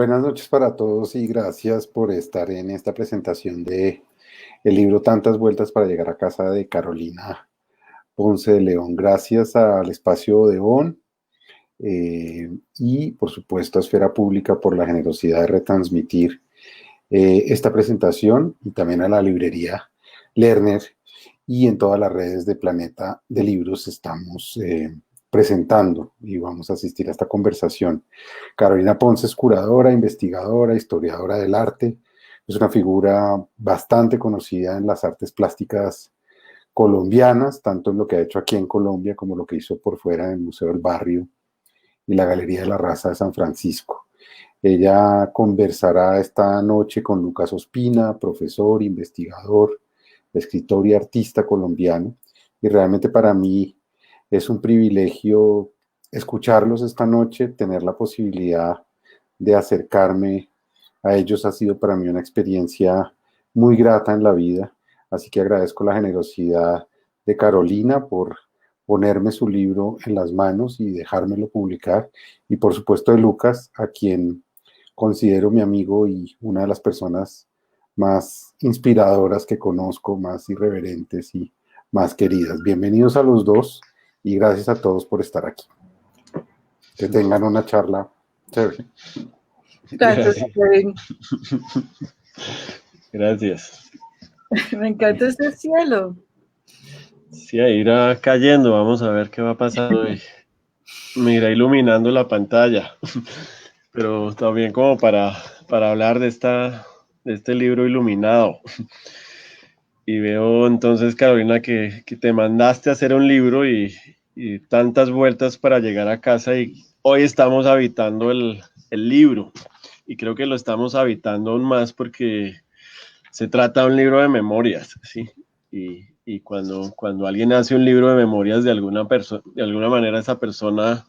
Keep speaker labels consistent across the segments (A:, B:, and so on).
A: Buenas noches para todos y gracias por estar en esta presentación de el libro Tantas vueltas para llegar a casa de Carolina Ponce de León. Gracias al Espacio Odeón y por supuesto a Esfera Pública por la generosidad de retransmitir esta presentación y también a la librería Lerner y en todas las redes de Planeta de Libros estamos presentando y vamos a asistir a esta conversación. Carolina Ponce es curadora, investigadora, historiadora del arte, es una figura bastante conocida en las artes plásticas colombianas, tanto en lo que ha hecho aquí en Colombia como lo que hizo por fuera en el Museo del Barrio y la Galería de la Raza de San Francisco. Ella conversará esta noche con Lucas Ospina, profesor, investigador, escritor y artista colombiano, y realmente para mí es un privilegio escucharlos esta noche, tener la posibilidad de acercarme a ellos ha sido para mí una experiencia muy grata en la vida, así que agradezco la generosidad de Carolina por ponerme su libro en las manos y dejármelo publicar, y por supuesto de Lucas, a quien considero mi amigo y una de las personas más inspiradoras que conozco, más irreverentes y más queridas. Bienvenidos a los dos y gracias a todos por estar aquí. Que tengan una charla chévere.
B: Gracias.
C: Gracias.
B: Me encanta este cielo.
C: Sí, ahí irá cayendo, vamos a ver qué va pasando hoy. Me irá iluminando la pantalla, pero también como para hablar de este libro iluminado. Y veo entonces, Carolina, que te mandaste a hacer un libro y tantas vueltas para llegar a casa, y hoy estamos habitando el libro, y creo que lo estamos habitando aún más porque se trata de un libro de memorias, ¿sí? Y cuando alguien hace un libro de memorias de alguna manera esa persona,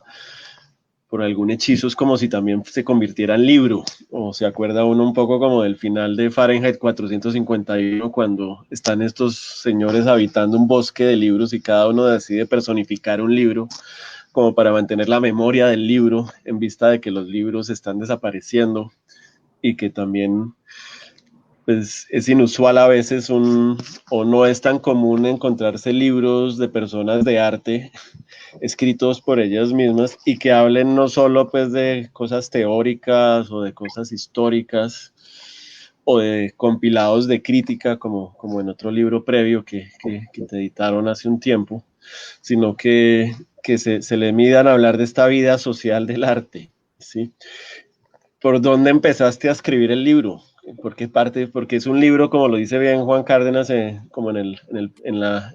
C: por algún hechizo, es como si también se convirtiera en libro, o se acuerda uno un poco como del final de Fahrenheit 451, cuando están estos señores habitando un bosque de libros y cada uno decide personificar un libro como para mantener la memoria del libro en vista de que los libros están desapareciendo y que también pues es inusual a veces o no es tan común encontrarse libros de personas de arte escritos por ellas mismas y que hablen no solo pues de cosas teóricas o de cosas históricas o de compilados de crítica como en otro libro previo que te editaron hace un tiempo, sino que se le midan a hablar de esta vida social del arte, ¿sí? ¿Por dónde empezaste a escribir el libro? ¿Por qué parte? Porque es un libro, como lo dice bien Juan Cárdenas, como en la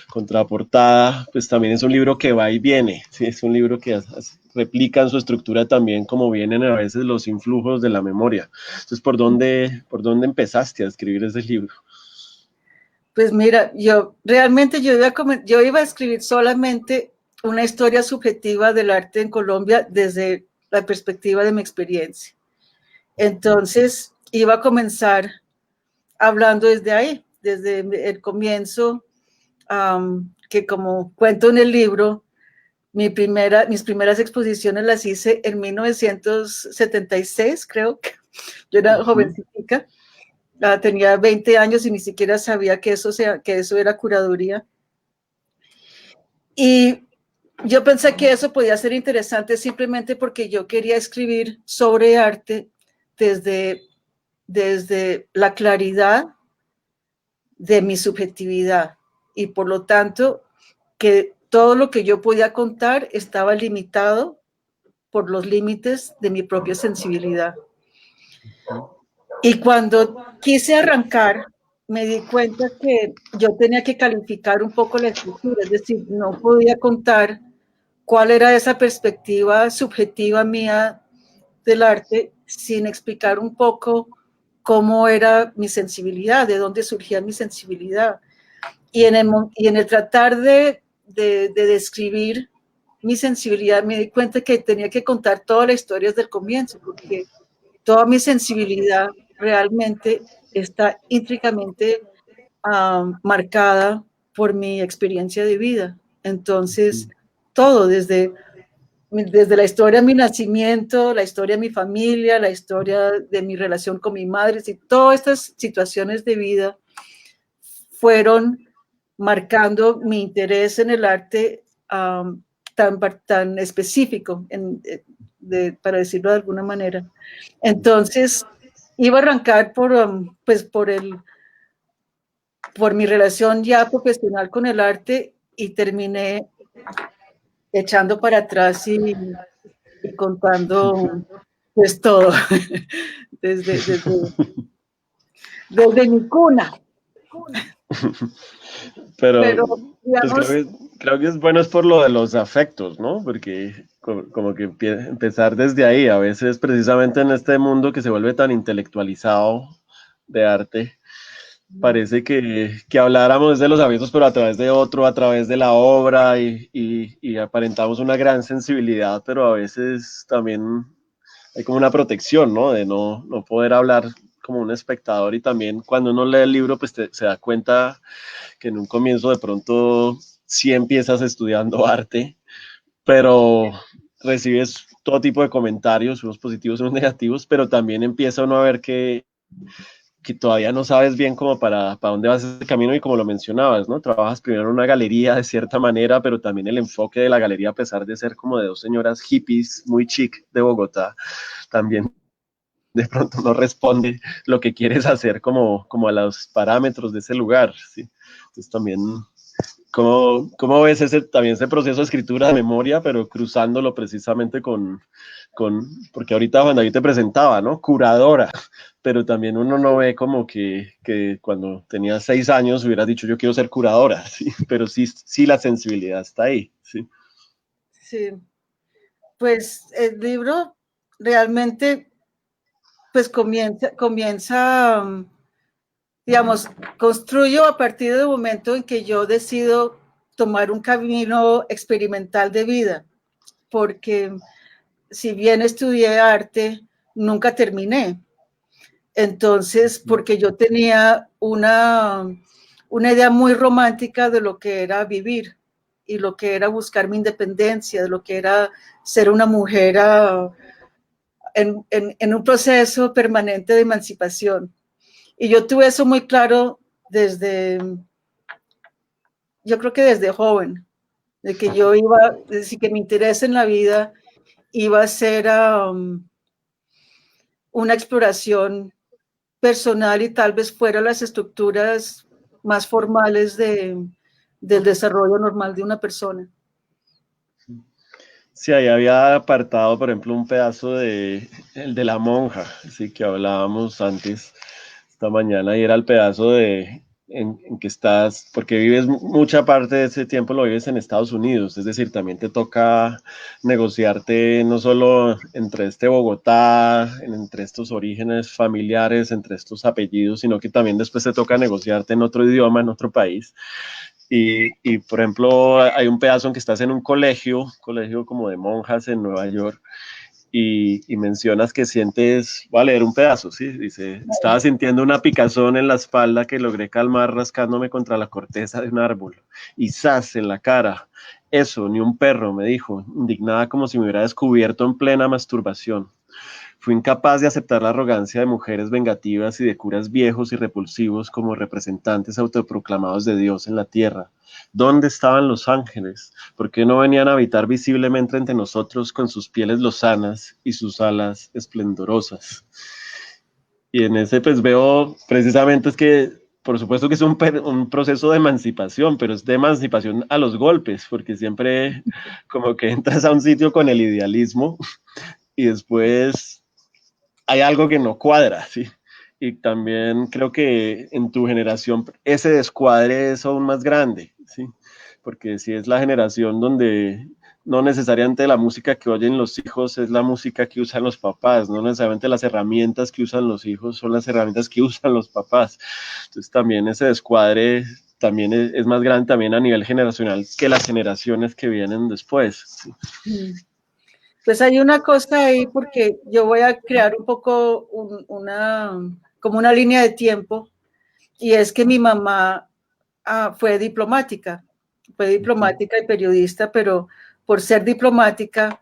C: contraportada, pues también es un libro que va y viene, ¿sí? Es un libro que replica en su estructura también como vienen a veces los influjos de la memoria. Entonces, ¿por dónde empezaste a escribir ese libro?
B: Pues mira, yo iba a escribir solamente una historia subjetiva del arte en Colombia desde la perspectiva de mi experiencia. Entonces, iba a comenzar hablando desde ahí, desde el comienzo, que como cuento en el libro, mis primeras exposiciones las hice en 1976, creo que yo era jovencita. Tenía 20 años y ni siquiera sabía que eso era curaduría. Y yo pensé que eso podía ser interesante simplemente porque yo quería escribir sobre arte desde la claridad de mi subjetividad y por lo tanto que todo lo que yo podía contar estaba limitado por los límites de mi propia sensibilidad. Y cuando quise arrancar, me di cuenta que yo tenía que calificar un poco la escritura, es decir, no podía contar cuál era esa perspectiva subjetiva mía del arte sin explicar un poco cómo era mi sensibilidad, de dónde surgía mi sensibilidad. Y en el tratar de describir mi sensibilidad, me di cuenta que tenía que contar toda la historia desde el comienzo, porque toda mi sensibilidad realmente está íntricamente marcada por mi experiencia de vida. Entonces, todo desde desde la historia de mi nacimiento, la historia de mi familia, la historia de mi relación con mi madre, y todas estas situaciones de vida fueron marcando mi interés en el arte tan específico, para decirlo de alguna manera. Entonces, iba a arrancar por mi relación ya profesional con el arte y terminé echando para atrás y contando pues todo, desde mi cuna.
C: Pero pues
B: digamos,
C: creo que es bueno es por lo de los afectos, ¿no? Porque como que empezar desde ahí, a veces precisamente en este mundo que se vuelve tan intelectualizado de arte, parece que habláramos de los afectos, pero a través de otro, a través de la obra, y aparentamos una gran sensibilidad, pero a veces también hay como una protección, ¿no? De no poder hablar como un espectador, y también cuando uno lee el libro, pues se da cuenta que en un comienzo de pronto sí empiezas estudiando arte, pero recibes todo tipo de comentarios, unos positivos, unos negativos, pero también empieza uno a ver que todavía no sabes bien cómo para dónde vas ese camino, y como lo mencionabas, ¿no? Trabajas primero en una galería de cierta manera, pero también el enfoque de la galería, a pesar de ser como de dos señoras hippies muy chic de Bogotá, también de pronto no responde lo que quieres hacer como a los parámetros de ese lugar, ¿sí? Entonces también, ¿cómo ves también ese proceso de escritura de memoria, pero cruzándolo precisamente porque ahorita Juan David te presentaba, ¿no? Curadora, pero también uno no ve como que cuando tenía 6 años hubieras dicho yo quiero ser curadora, ¿sí? Pero sí la sensibilidad está ahí, ¿sí?
B: Sí, pues el libro realmente pues comienza, digamos, construyo a partir del momento en que yo decido tomar un camino experimental de vida, porque si bien estudié arte, nunca terminé. Entonces, porque yo tenía una idea muy romántica de lo que era vivir y lo que era buscar mi independencia, de lo que era ser una mujer en un proceso permanente de emancipación. Y yo tuve eso muy claro yo creo que desde joven, de que yo iba, decir, que mi interés en la vida iba a ser una exploración personal y tal vez fuera las estructuras más formales del desarrollo normal de una persona.
C: Sí, ahí había apartado, por ejemplo, un pedazo el de la monja, sí, que hablábamos antes, esta mañana, y era el pedazo en que estás, porque vives mucha parte de ese tiempo lo vives en Estados Unidos, es decir, también te toca negociarte no solo entre Bogotá, entre estos orígenes familiares, entre estos apellidos, sino que también después te toca negociarte en otro idioma, en otro país. Por ejemplo, hay un pedazo en que estás en un colegio como de monjas en Nueva York, y mencionas que sientes, voy a leer un pedazo, ¿sí? Dice, estaba sintiendo una picazón en la espalda que logré calmar rascándome contra la corteza de un árbol, y zas en la cara. Eso, ni un perro, me dijo, indignada como si me hubiera descubierto en plena masturbación. Fui incapaz de aceptar la arrogancia de mujeres vengativas y de curas viejos y repulsivos como representantes autoproclamados de Dios en la tierra. ¿Dónde estaban los ángeles? ¿Por qué no venían a habitar visiblemente entre nosotros con sus pieles lozanas y sus alas esplendorosas? Y en ese pues veo precisamente es que por supuesto que es un proceso de emancipación, pero es de emancipación a los golpes, porque siempre como que entras a un sitio con el idealismo y después hay algo que no cuadra, ¿sí? Y también creo que en tu generación ese descuadre es aún más grande, ¿sí? Porque si es la generación donde no necesariamente la música que oyen los hijos es la música que usan los papás, no necesariamente las herramientas que usan los hijos son las herramientas que usan los papás. Entonces también ese descuadre también es más grande también a nivel generacional que las generaciones que vienen después, ¿sí?
B: Pues hay una cosa ahí, porque yo voy a crear un poco como una línea de tiempo, y es que mi mamá fue diplomática y periodista, pero por ser diplomática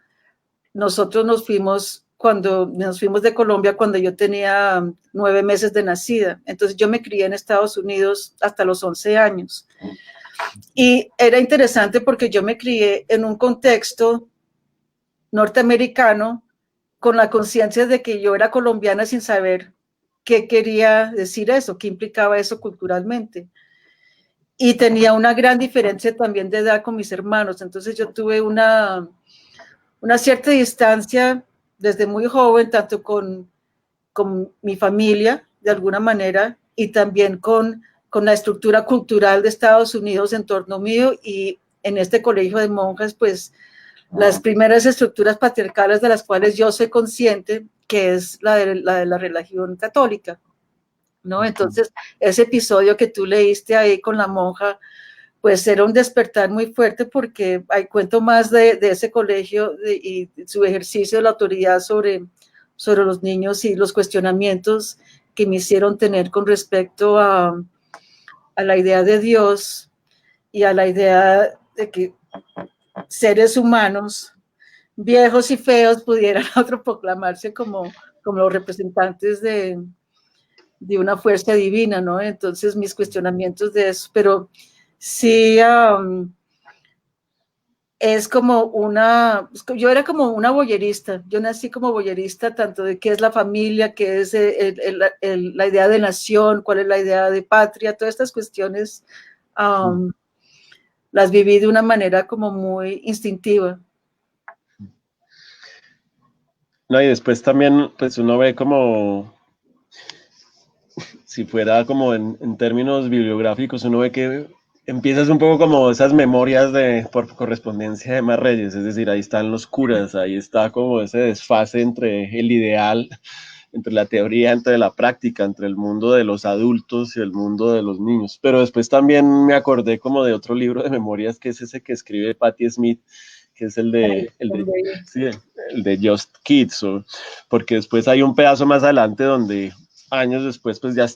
B: nosotros nos fuimos de Colombia cuando yo tenía 9 meses de nacida. Entonces yo me crié en Estados Unidos hasta los 11 años. Y era interesante porque yo me crié en un contexto norteamericano con la conciencia de que yo era colombiana sin saber qué quería decir eso, qué implicaba eso culturalmente. Y tenía una gran diferencia también de edad con mis hermanos. Entonces yo tuve una cierta distancia desde muy joven, tanto con mi familia, de alguna manera, y también con la estructura cultural de Estados Unidos en torno mío, y en este colegio de monjas, pues, las primeras estructuras patriarcales de las cuales yo soy consciente, que es la de la religión católica, ¿no? Entonces, ese episodio que tú leíste ahí con la monja, pues era un despertar muy fuerte, porque hay cuento más de ese colegio y su ejercicio de la autoridad sobre los niños y los cuestionamientos que me hicieron tener con respecto a la idea de Dios y a la idea de que seres humanos, viejos y feos, pudieran autoproclamarse como los representantes de una fuerza divina, ¿no? Entonces, mis cuestionamientos de eso, pero sí, es como yo era como una boyerista, yo nací como boyerista, tanto de qué es la familia, qué es la idea de nación, cuál es la idea de patria, todas estas cuestiones las viví de una manera como muy instintiva.
C: No, y después también, pues uno ve como, si fuera como en términos bibliográficos, uno ve que empiezas un poco como esas memorias por correspondencia de Emma Reyes, es decir, ahí están los curas, ahí está como ese desfase entre el ideal, entre la teoría, entre la práctica, entre el mundo de los adultos y el mundo de los niños. Pero después también me acordé como de otro libro de memorias, que es ese que escribe Patti Smith, que es el de Just Kids, porque después hay un pedazo más adelante donde años después pues ya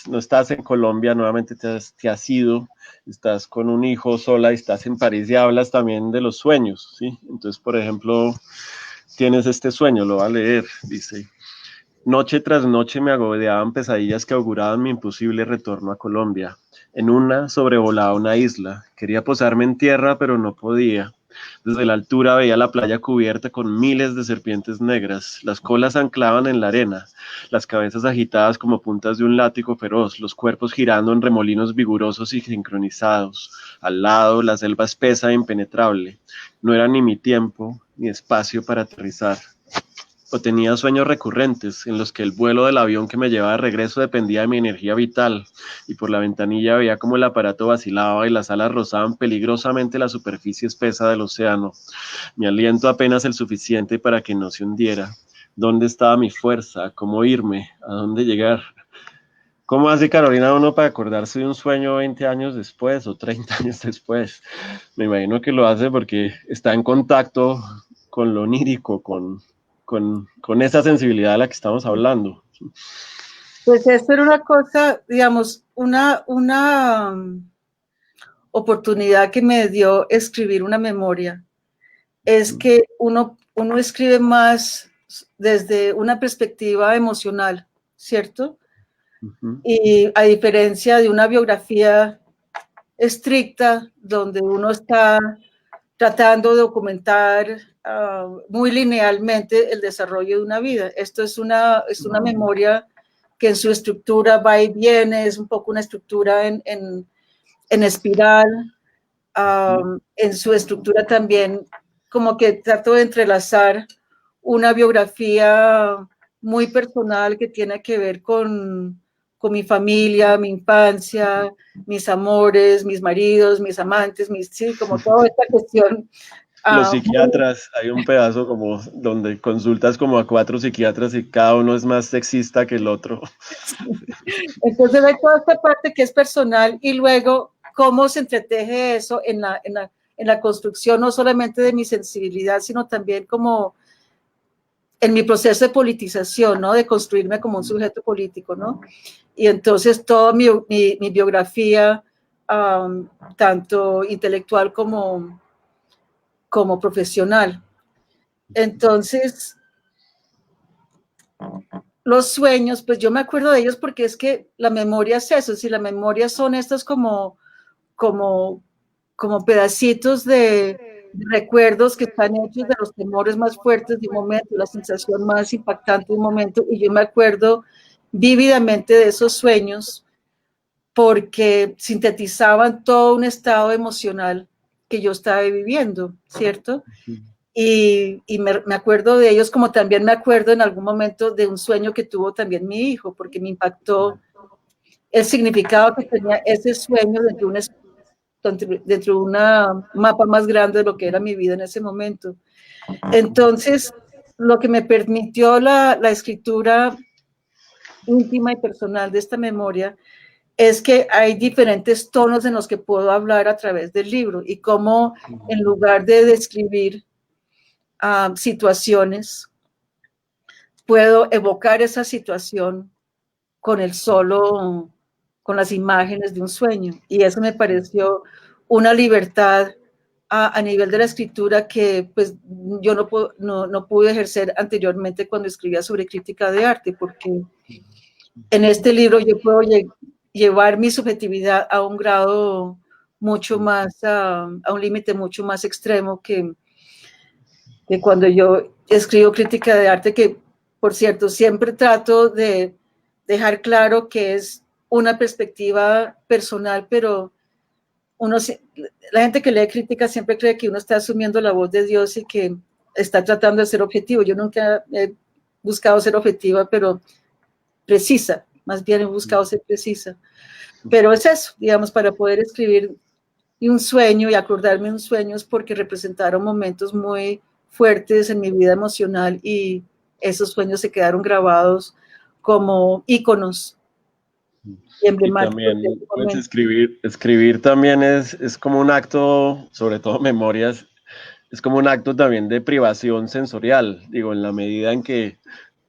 C: no estás en Colombia, nuevamente te has ido, estás con un hijo sola y estás en París y hablas también de los sueños, ¿sí? Entonces, por ejemplo, tienes este sueño, lo voy a leer, dice: noche tras noche me agobiaban pesadillas que auguraban mi imposible retorno a Colombia. En una sobrevolaba una isla. Quería posarme en tierra, pero no podía. Desde la altura veía la playa cubierta con miles de serpientes negras. Las colas anclaban en la arena, las cabezas agitadas como puntas de un látigo feroz, los cuerpos girando en remolinos vigorosos y sincronizados. Al lado, la selva espesa e impenetrable. No era ni mi tiempo, ni espacio para aterrizar. O tenía sueños recurrentes en los que el vuelo del avión que me llevaba de regreso dependía de mi energía vital, y por la ventanilla veía como el aparato vacilaba y las alas rozaban peligrosamente la superficie espesa del océano. Mi aliento apenas el suficiente para que no se hundiera. ¿Dónde estaba mi fuerza? ¿Cómo irme? ¿A dónde llegar? ¿Cómo hace Carolina uno para acordarse de un sueño 20 años después o 30 años después? Me imagino que lo hace porque está en contacto con lo onírico, con esa sensibilidad de la que estamos hablando.
B: Pues esto era una cosa, digamos, una oportunidad que me dio escribir una memoria. Es que uno escribe más desde una perspectiva emocional, ¿cierto? Y a diferencia de una biografía estricta, donde uno está tratando de documentar muy linealmente el desarrollo de una vida. Esto es una memoria que en su estructura va y viene, es un poco una estructura en espiral, en su estructura también como que trato de entrelazar una biografía muy personal que tiene que ver con mi familia, mi infancia, mis amores, mis maridos, mis amantes, sí, como toda esta cuestión.
C: Los psiquiatras, hay un pedazo como donde consultas como a 4 psiquiatras y cada uno es más sexista que el otro.
B: Entonces hay toda esta parte que es personal y luego cómo se entreteje eso en la construcción no solamente de mi sensibilidad, sino también como en mi proceso de politización, ¿no? De construirme como un sujeto político, ¿no? Y entonces toda mi biografía, tanto intelectual como profesional. Entonces, los sueños, pues yo me acuerdo de ellos porque es que la memoria es eso, si la memoria son estos como pedacitos de recuerdos que están hechos de los temores más fuertes de un momento, la sensación más impactante de un momento, y yo me acuerdo vívidamente de esos sueños porque sintetizaban todo un estado emocional que yo estaba viviendo, ¿cierto? Y me acuerdo de ellos como también me acuerdo en algún momento de un sueño que tuvo también mi hijo, porque me impactó el significado que tenía ese sueño dentro de una mapa más grande de lo que era mi vida en ese momento. Entonces, lo que me permitió la escritura íntima y personal de esta memoria es que hay diferentes tonos en los que puedo hablar a través del libro y cómo en lugar de describir situaciones, puedo evocar esa situación con con las imágenes de un sueño. Y eso me pareció una libertad a nivel de la escritura que pues yo no pude ejercer anteriormente cuando escribía sobre crítica de arte, porque en este libro yo puedo llevar mi subjetividad a un grado mucho más, a un límite mucho más extremo que cuando yo escribo crítica de arte, que por cierto siempre trato de dejar claro que es una perspectiva personal, pero la gente que lee crítica siempre cree que uno está asumiendo la voz de Dios y que está tratando de ser objetivo. Yo nunca he buscado ser objetiva, pero precisa, más bien he buscado ser precisa. Pero es eso, digamos, para poder escribir un sueño y acordarme un sueño es porque representaron momentos muy fuertes en mi vida emocional y esos sueños se quedaron grabados como íconos emblemáticos.
C: Y también, pues escribir también es como un acto, sobre todo memorias, es como un acto también de privación sensorial, digo, en la medida en que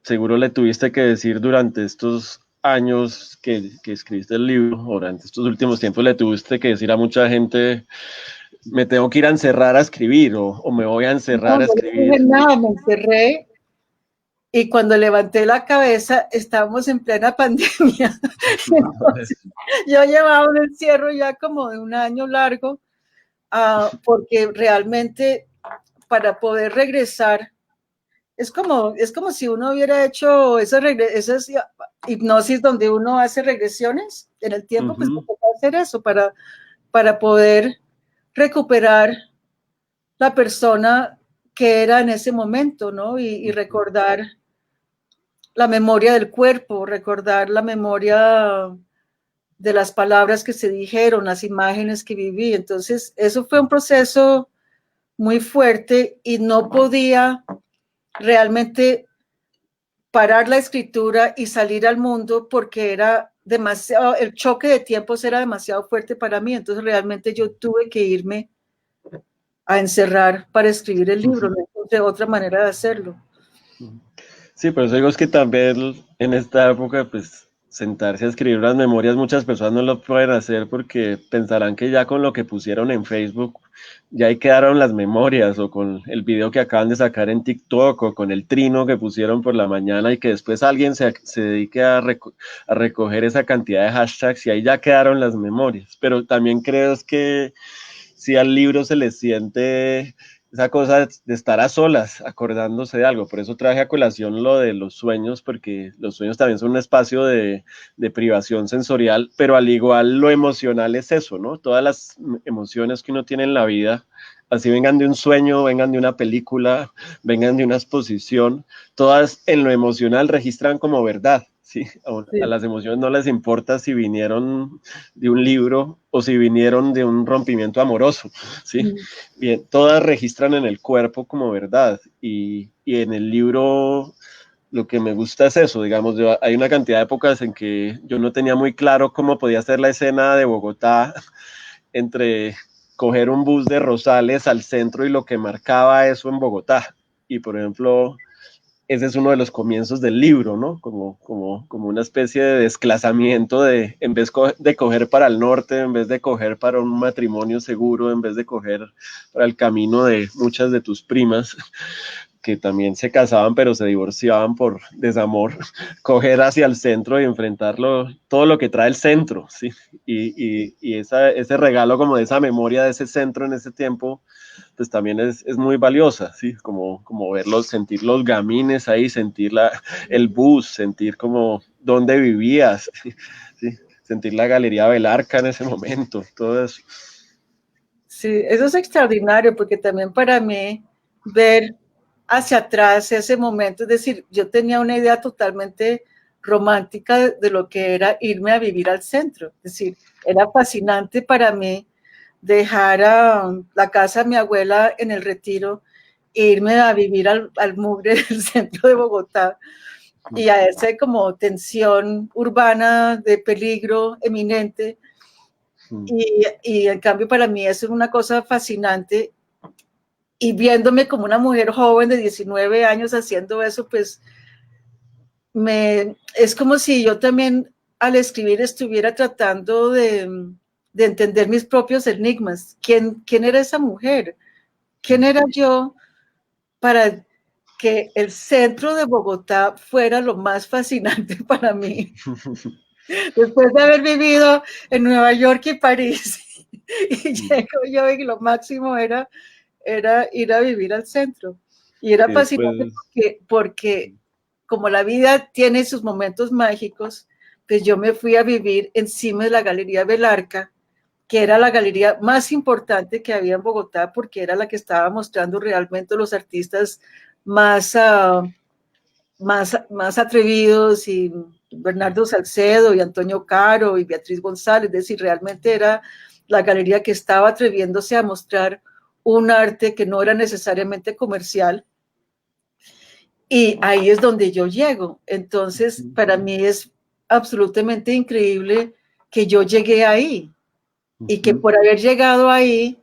C: seguro le tuviste que decir durante estos años que escribiste el libro, o durante estos últimos tiempos le tuviste que decir a mucha gente, me tengo que ir a encerrar a escribir, o me voy a encerrar a escribir.
B: No dije nada, me encerré. Y cuando levanté la cabeza, estábamos en plena pandemia. Entonces, yo llevaba un encierro ya como de un año largo, porque realmente para poder regresar, es como si uno hubiera hecho esas hipnosis donde uno hace regresiones en el tiempo, pues me tocó hacer eso para poder recuperar la persona que era en ese momento, ¿no? Y recordar la memoria del cuerpo, recordar la memoria de las palabras que se dijeron, las imágenes que viví. Entonces, eso fue un proceso muy fuerte y no podía realmente parar la escritura y salir al mundo porque era demasiado, el choque de tiempos era demasiado fuerte para mí. Entonces, realmente yo tuve que irme a encerrar para escribir el libro. No encontré otra manera de hacerlo.
C: Sí, pero eso digo es que también en esta época, pues sentarse a escribir las memorias, muchas personas no lo pueden hacer porque pensarán que ya con lo que pusieron en Facebook, ya ahí quedaron las memorias, o con el video que acaban de sacar en TikTok, o con el trino que pusieron por la mañana y que después alguien se dedique a recoger esa cantidad de hashtags y ahí ya quedaron las memorias. Pero también creo es que si al libro se le siente esa cosa de estar a solas, acordándose de algo. Por eso traje a colación lo de los sueños, porque los sueños también son un espacio de privación sensorial, pero al igual lo emocional es eso, ¿no? Todas las emociones que uno tiene en la vida, así vengan de un sueño, vengan de una película, vengan de una exposición, todas en lo emocional registran como verdad. Sí, a las emociones no les importa si vinieron de un libro o si vinieron de un rompimiento amoroso, ¿sí? Bien, todas registran en el cuerpo como verdad, y en el libro lo que me gusta es eso, digamos, hay una cantidad de épocas en que yo no tenía muy claro cómo podía ser la escena de Bogotá entre coger un bus de Rosales al centro y lo que marcaba eso en Bogotá. Y por ejemplo, ese es uno de los comienzos del libro, ¿no? Como una especie de desclasamiento en vez de coger para el norte, en vez de coger para un matrimonio seguro, en vez de coger para el camino de muchas de tus primas, que también se casaban pero se divorciaban por desamor, coger hacia el centro y enfrentarlo, todo lo que trae el centro, ¿sí? Y ese regalo como de esa memoria de ese centro en ese tiempo, pues también es muy valiosa, ¿sí? Como verlos, sentir los gamines ahí, sentir el bus, sentir como dónde vivías, ¿sí? Sentir la Galería Belarca en ese momento, todo eso.
B: Sí, eso es extraordinario porque también para mí ver hacia atrás ese momento, es decir, yo tenía una idea totalmente romántica de lo que era irme a vivir al centro, es decir, era fascinante para mí dejar la casa de mi abuela en el Retiro e irme a vivir al mugre del centro de Bogotá y a esa como tensión urbana de peligro eminente. Y en cambio para mí eso es una cosa fascinante y viéndome como una mujer joven de 19 años haciendo eso, pues es como si yo también al escribir estuviera tratando de entender mis propios enigmas. ¿Quién era esa mujer? ¿Quién era yo para que el centro de Bogotá fuera lo más fascinante para mí? Después de haber vivido en Nueva York y París, y llego yo y lo máximo era ir a vivir al centro. Y era fascinante porque como la vida tiene sus momentos mágicos, pues yo me fui a vivir encima de la Galería Belarca, que era la galería más importante que había en Bogotá, porque era la que estaba mostrando realmente los artistas más, más atrevidos, y Bernardo Salcedo y Antonio Caro y Beatriz González, es decir, realmente era la galería que estaba atreviéndose a mostrar un arte que no era necesariamente comercial, y ahí es donde yo llego. Entonces, para mí es absolutamente increíble que yo llegué ahí y que por haber llegado ahí,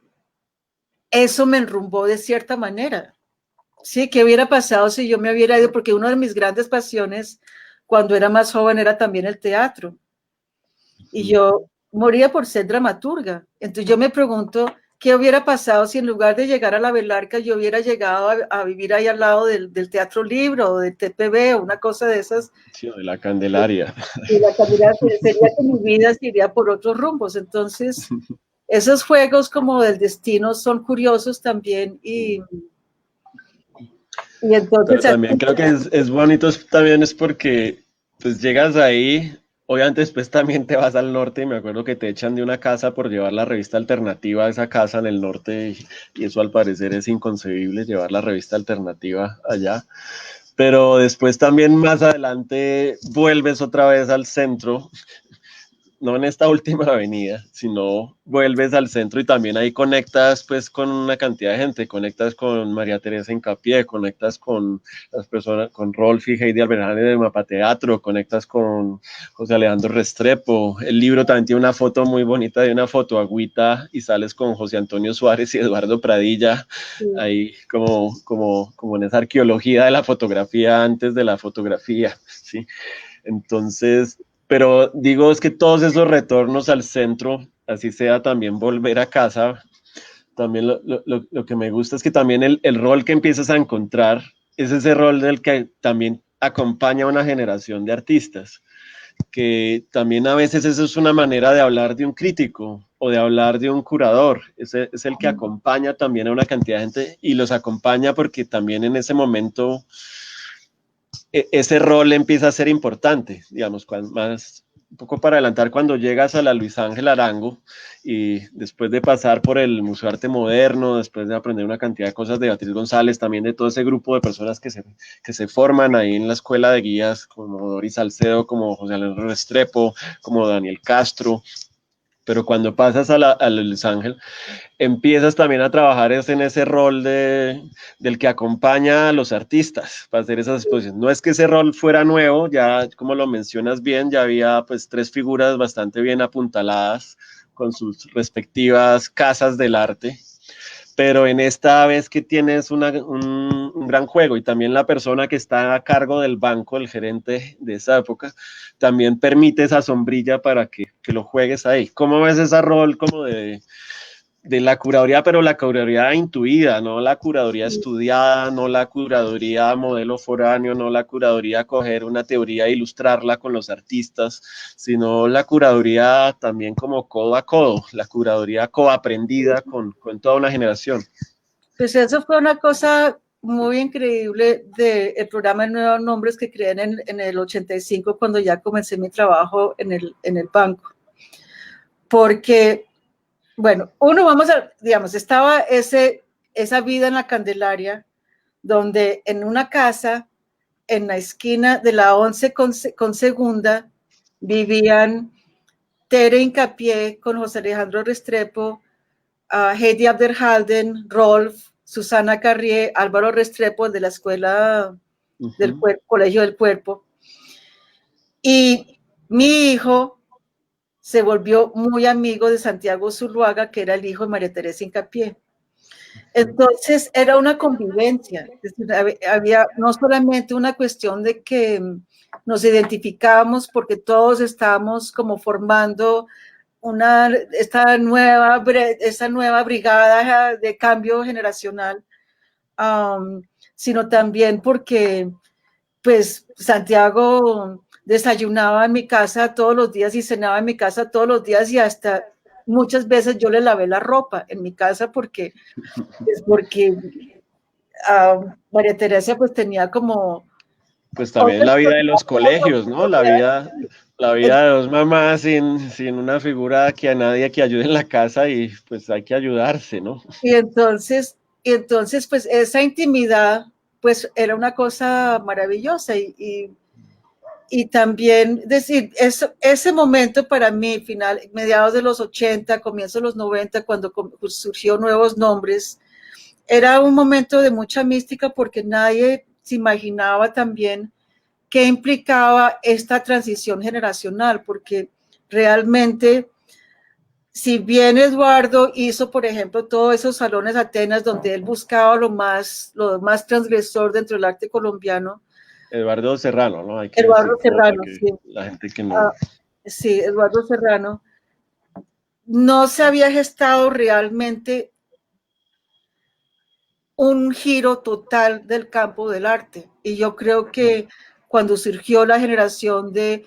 B: eso me enrumbó de cierta manera. Sí, ¿qué hubiera pasado si yo me hubiera ido? Porque una de mis grandes pasiones cuando era más joven era también el teatro. Y yo moría por ser dramaturga. Entonces yo me pregunto, ¿qué hubiera pasado si en lugar de llegar a la Belarca yo hubiera llegado a vivir ahí al lado del Teatro Libre o del TPB o una cosa de esas?
C: Sí, de la Candelaria.
B: Y la calidad sería que mi vida se iría por otros rumbos. Entonces, esos juegos como del destino son curiosos también y entonces...
C: Pero también creo que es bonito también es porque pues llegas ahí, obviamente después también te vas al norte y me acuerdo que te echan de una casa por llevar la revista alternativa a esa casa en el norte y eso al parecer es inconcebible, llevar la revista alternativa allá. Pero después también más adelante vuelves otra vez al centro, no en esta última avenida, sino vuelves al centro y también ahí conectas pues con una cantidad de gente, conectas con María Teresa Incapié, conectas con las personas, con Rolf y Heidi Alberjane de Mapateatro, conectas con José Alejandro Restrepo, el libro también tiene una foto muy bonita de una fotoagüita y sales con José Antonio Suárez y Eduardo Pradilla, sí. Ahí como en esa arqueología de la fotografía antes de la fotografía, ¿sí? Entonces... Pero digo, es que todos esos retornos al centro, así sea también volver a casa, también lo que me gusta es que también el rol que empiezas a encontrar es ese rol del que también acompaña a una generación de artistas, que también a veces eso es una manera de hablar de un crítico o de hablar de un curador, es el que acompaña también a una cantidad de gente y los acompaña porque también en ese momento... ese rol empieza a ser importante, digamos, más un poco para adelantar cuando llegas a la Luis Ángel Arango y después de pasar por el Museo de Arte Moderno, después de aprender una cantidad de cosas de Beatriz González, también de todo ese grupo de personas que se forman ahí en la escuela de guías, como Doris Salcedo, como José Alejandro Restrepo, como Daniel Castro, pero cuando pasas a Luis Ángel, empiezas también a trabajar en ese rol del que acompaña a los artistas para hacer esas exposiciones. No es que ese rol fuera nuevo, ya como lo mencionas bien, ya había pues 3 figuras bastante bien apuntaladas con sus respectivas casas del arte, pero en esta vez que tienes un gran juego y también la persona que está a cargo del banco, el gerente de esa época, también permite esa sombrilla para que lo juegues ahí. ¿Cómo ves ese rol como de de la curaduría, pero la curaduría intuida, no la curaduría estudiada, no la curaduría modelo foráneo, no la curaduría coger una teoría e ilustrarla con los artistas, sino la curaduría también como codo a codo, la curaduría coaprendida con toda una generación.
B: Pues eso fue una cosa muy increíble del programa de Nuevos Nombres que creé en el 85 cuando ya comencé mi trabajo en el banco. Porque, bueno, digamos, estaba esa vida en la Candelaria, donde en una casa, en la esquina de la 11 con Segunda, vivían Tere Hincapié con José Alejandro Restrepo, Heidi Abderhalden, Rolf, Susana Carrié, Álvaro Restrepo, de la escuela del Colegio del Cuerpo. Y mi hijo se volvió muy amigo de Santiago Zuluaga, que era el hijo de María Teresa Hincapié. Entonces era una convivencia, es decir, había no solamente una cuestión de que nos identificábamos porque todos estábamos como formando esa nueva brigada de cambio generacional, sino también porque pues Santiago desayunaba en mi casa todos los días y cenaba en mi casa todos los días y hasta muchas veces yo le lavé la ropa en mi casa porque María Teresa pues tenía como...
C: Pues también la vida de los colegios, ¿no? La vida de dos mamás sin una figura que a nadie que ayude en la casa y pues hay que ayudarse, ¿no?
B: Y entonces pues esa intimidad pues era una cosa maravillosa y también decir, ese momento para mí, mediados de los 80, comienzos de los 90, cuando surgió Nuevos Nombres, era un momento de mucha mística porque nadie se imaginaba también qué implicaba esta transición generacional, porque realmente, si bien Eduardo hizo, por ejemplo, todos esos salones Atenas donde él buscaba lo más transgresor dentro del arte colombiano.
C: Eduardo Serrano, ¿no? Hay que
B: Eduardo
C: decir,
B: Serrano,
C: sí. La gente que no...
B: sí, Eduardo Serrano. No se había gestado realmente un giro total del campo del arte. Y yo creo que cuando surgió la generación de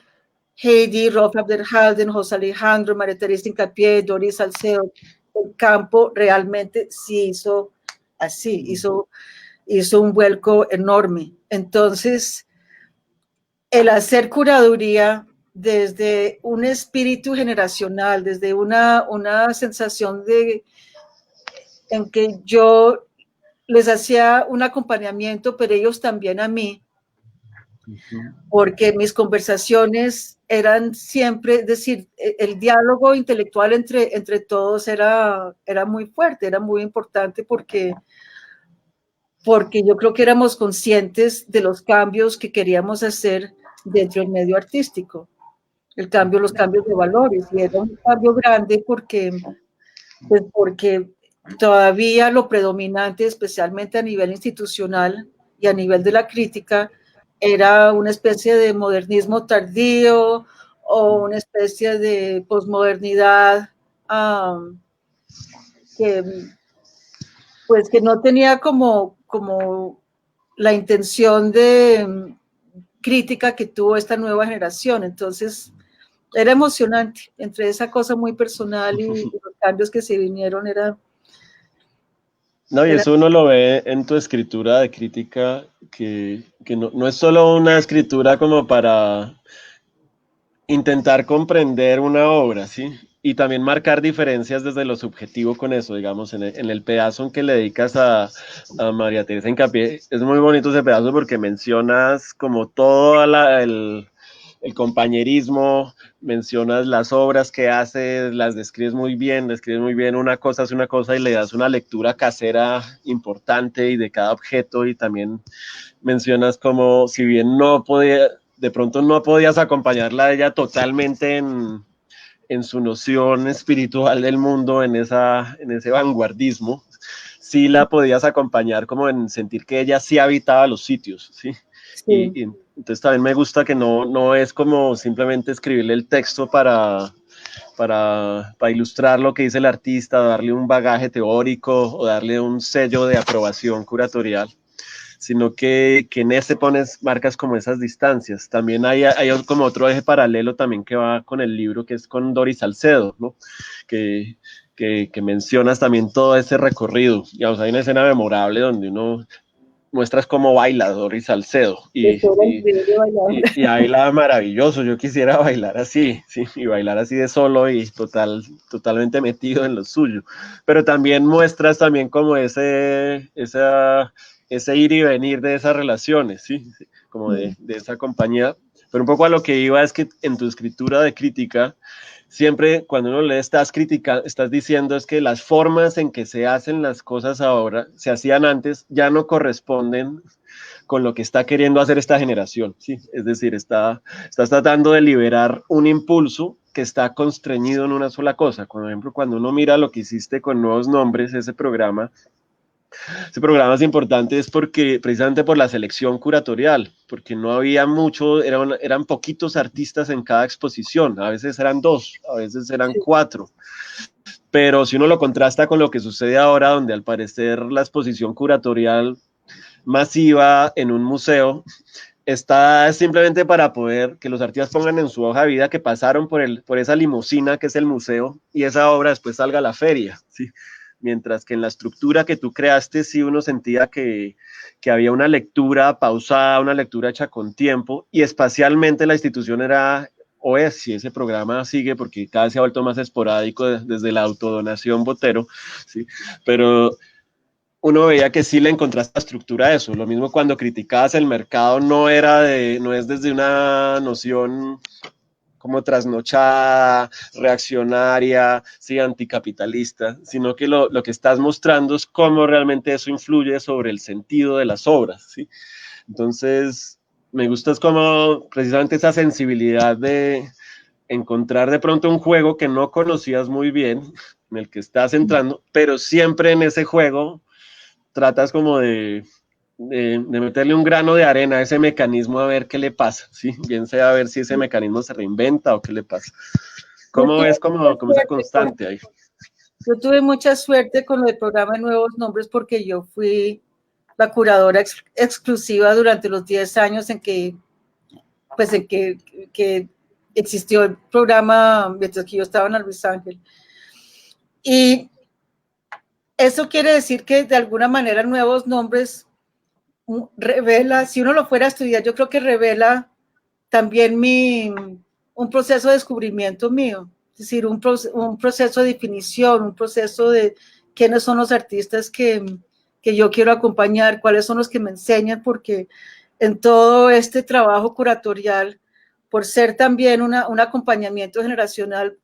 B: Heidi, Rolf Abderhalden, José Alejandro, María Teresa Hincapié, Doris Salcedo, el campo realmente sí hizo así, hizo un vuelco enorme. Entonces, el hacer curaduría desde un espíritu generacional, desde una sensación en que yo les hacía un acompañamiento, pero ellos también a mí, porque mis conversaciones eran siempre, es decir, el diálogo intelectual entre todos era muy fuerte, era muy importante porque yo creo que éramos conscientes de los cambios que queríamos hacer dentro del medio artístico, los cambios de valores, y era un cambio grande porque todavía lo predominante, especialmente a nivel institucional y a nivel de la crítica, era una especie de modernismo tardío o una especie de posmodernidad que no tenía como la intención de crítica que tuvo esta nueva generación. Entonces, era emocionante, entre esa cosa muy personal y los cambios que se vinieron,
C: No, y eso uno lo ve en tu escritura de crítica, que no es solo una escritura como para intentar comprender una obra, ¿sí? Y también marcar diferencias desde lo subjetivo con eso, digamos, en el pedazo en que le dedicas a María Teresa Hincapié. Es muy bonito ese pedazo porque mencionas como todo el compañerismo, mencionas las obras que hace, las describes muy bien, una cosa es una cosa y le das una lectura casera importante y de cada objeto, y también mencionas como si bien de pronto no podías acompañarla a ella totalmente en su noción espiritual del mundo, en ese vanguardismo, sí la podías acompañar como en sentir que ella sí habitaba los sitios, ¿sí? Sí. Y entonces también me gusta que no es como simplemente escribirle el texto para para ilustrar lo que dice el artista, darle un bagaje teórico o darle un sello de aprobación curatorial, sino que en este marcas como esas distancias. También hay como otro eje paralelo también que va con el libro, que es con Doris Salcedo, ¿no? Que mencionas también todo ese recorrido. Digamos, hay una escena memorable donde uno muestras cómo baila Doris Salcedo y baila maravilloso. Yo quisiera bailar así, sí, y bailar así de solo y totalmente metido en lo suyo. Pero también muestras también como ese ir y venir de esas relaciones, sí, como de esa compañía. Pero un poco a lo que iba es que en tu escritura de crítica, siempre cuando uno lee estás diciendo es que las formas en que se hacen las cosas ahora, se hacían antes, ya no corresponden con lo que está queriendo hacer esta generación, ¿sí? Es decir, estás tratando de liberar un impulso que está constreñido en una sola cosa. Por ejemplo, cuando uno mira lo que hiciste con Nuevos Nombres, ese programa es importante es porque precisamente por la selección curatorial, porque no había mucho, eran poquitos artistas en cada exposición, a veces eran 2, a veces eran 4, pero si uno lo contrasta con lo que sucede ahora, donde al parecer la exposición curatorial masiva en un museo está simplemente para poder que los artistas pongan en su hoja de vida que pasaron por esa limusina que es el museo y esa obra después salga a la feria, ¿sí? Mientras que en la estructura que tú creaste, sí uno sentía que había una lectura pausada, una lectura hecha con tiempo, y espacialmente la institución era, o es, si ese programa sigue, porque cada vez se ha vuelto más esporádico desde la autodonación Botero, ¿sí? Pero uno veía que sí le encontraste la estructura a eso. Lo mismo cuando criticabas el mercado, no es desde una noción como trasnochada, reaccionaria, sí, anticapitalista, sino que lo que estás mostrando es cómo realmente eso influye sobre el sentido de las obras, ¿sí? Entonces, me gusta es como precisamente esa sensibilidad de encontrar de pronto un juego que no conocías muy bien, en el que estás entrando, pero siempre en ese juego tratas como de meterle un grano de arena a ese mecanismo a ver qué le pasa, ¿sí? Bien sea a ver si ese mecanismo se reinventa o qué le pasa. ¿Cómo es como esa constante ahí?
B: Yo tuve mucha suerte con el programa de Nuevos Nombres porque yo fui la curadora exclusiva durante los 10 años en que existió el programa mientras que yo estaba en Luis Ángel. Y eso quiere decir que de alguna manera Nuevos Nombres revela, si uno lo fuera a estudiar, yo creo que revela también un proceso de descubrimiento mío, es decir, un proceso de definición, un proceso de quiénes son los artistas que yo quiero acompañar, cuáles son los que me enseñan, porque en todo este trabajo curatorial, por ser también un acompañamiento generacional,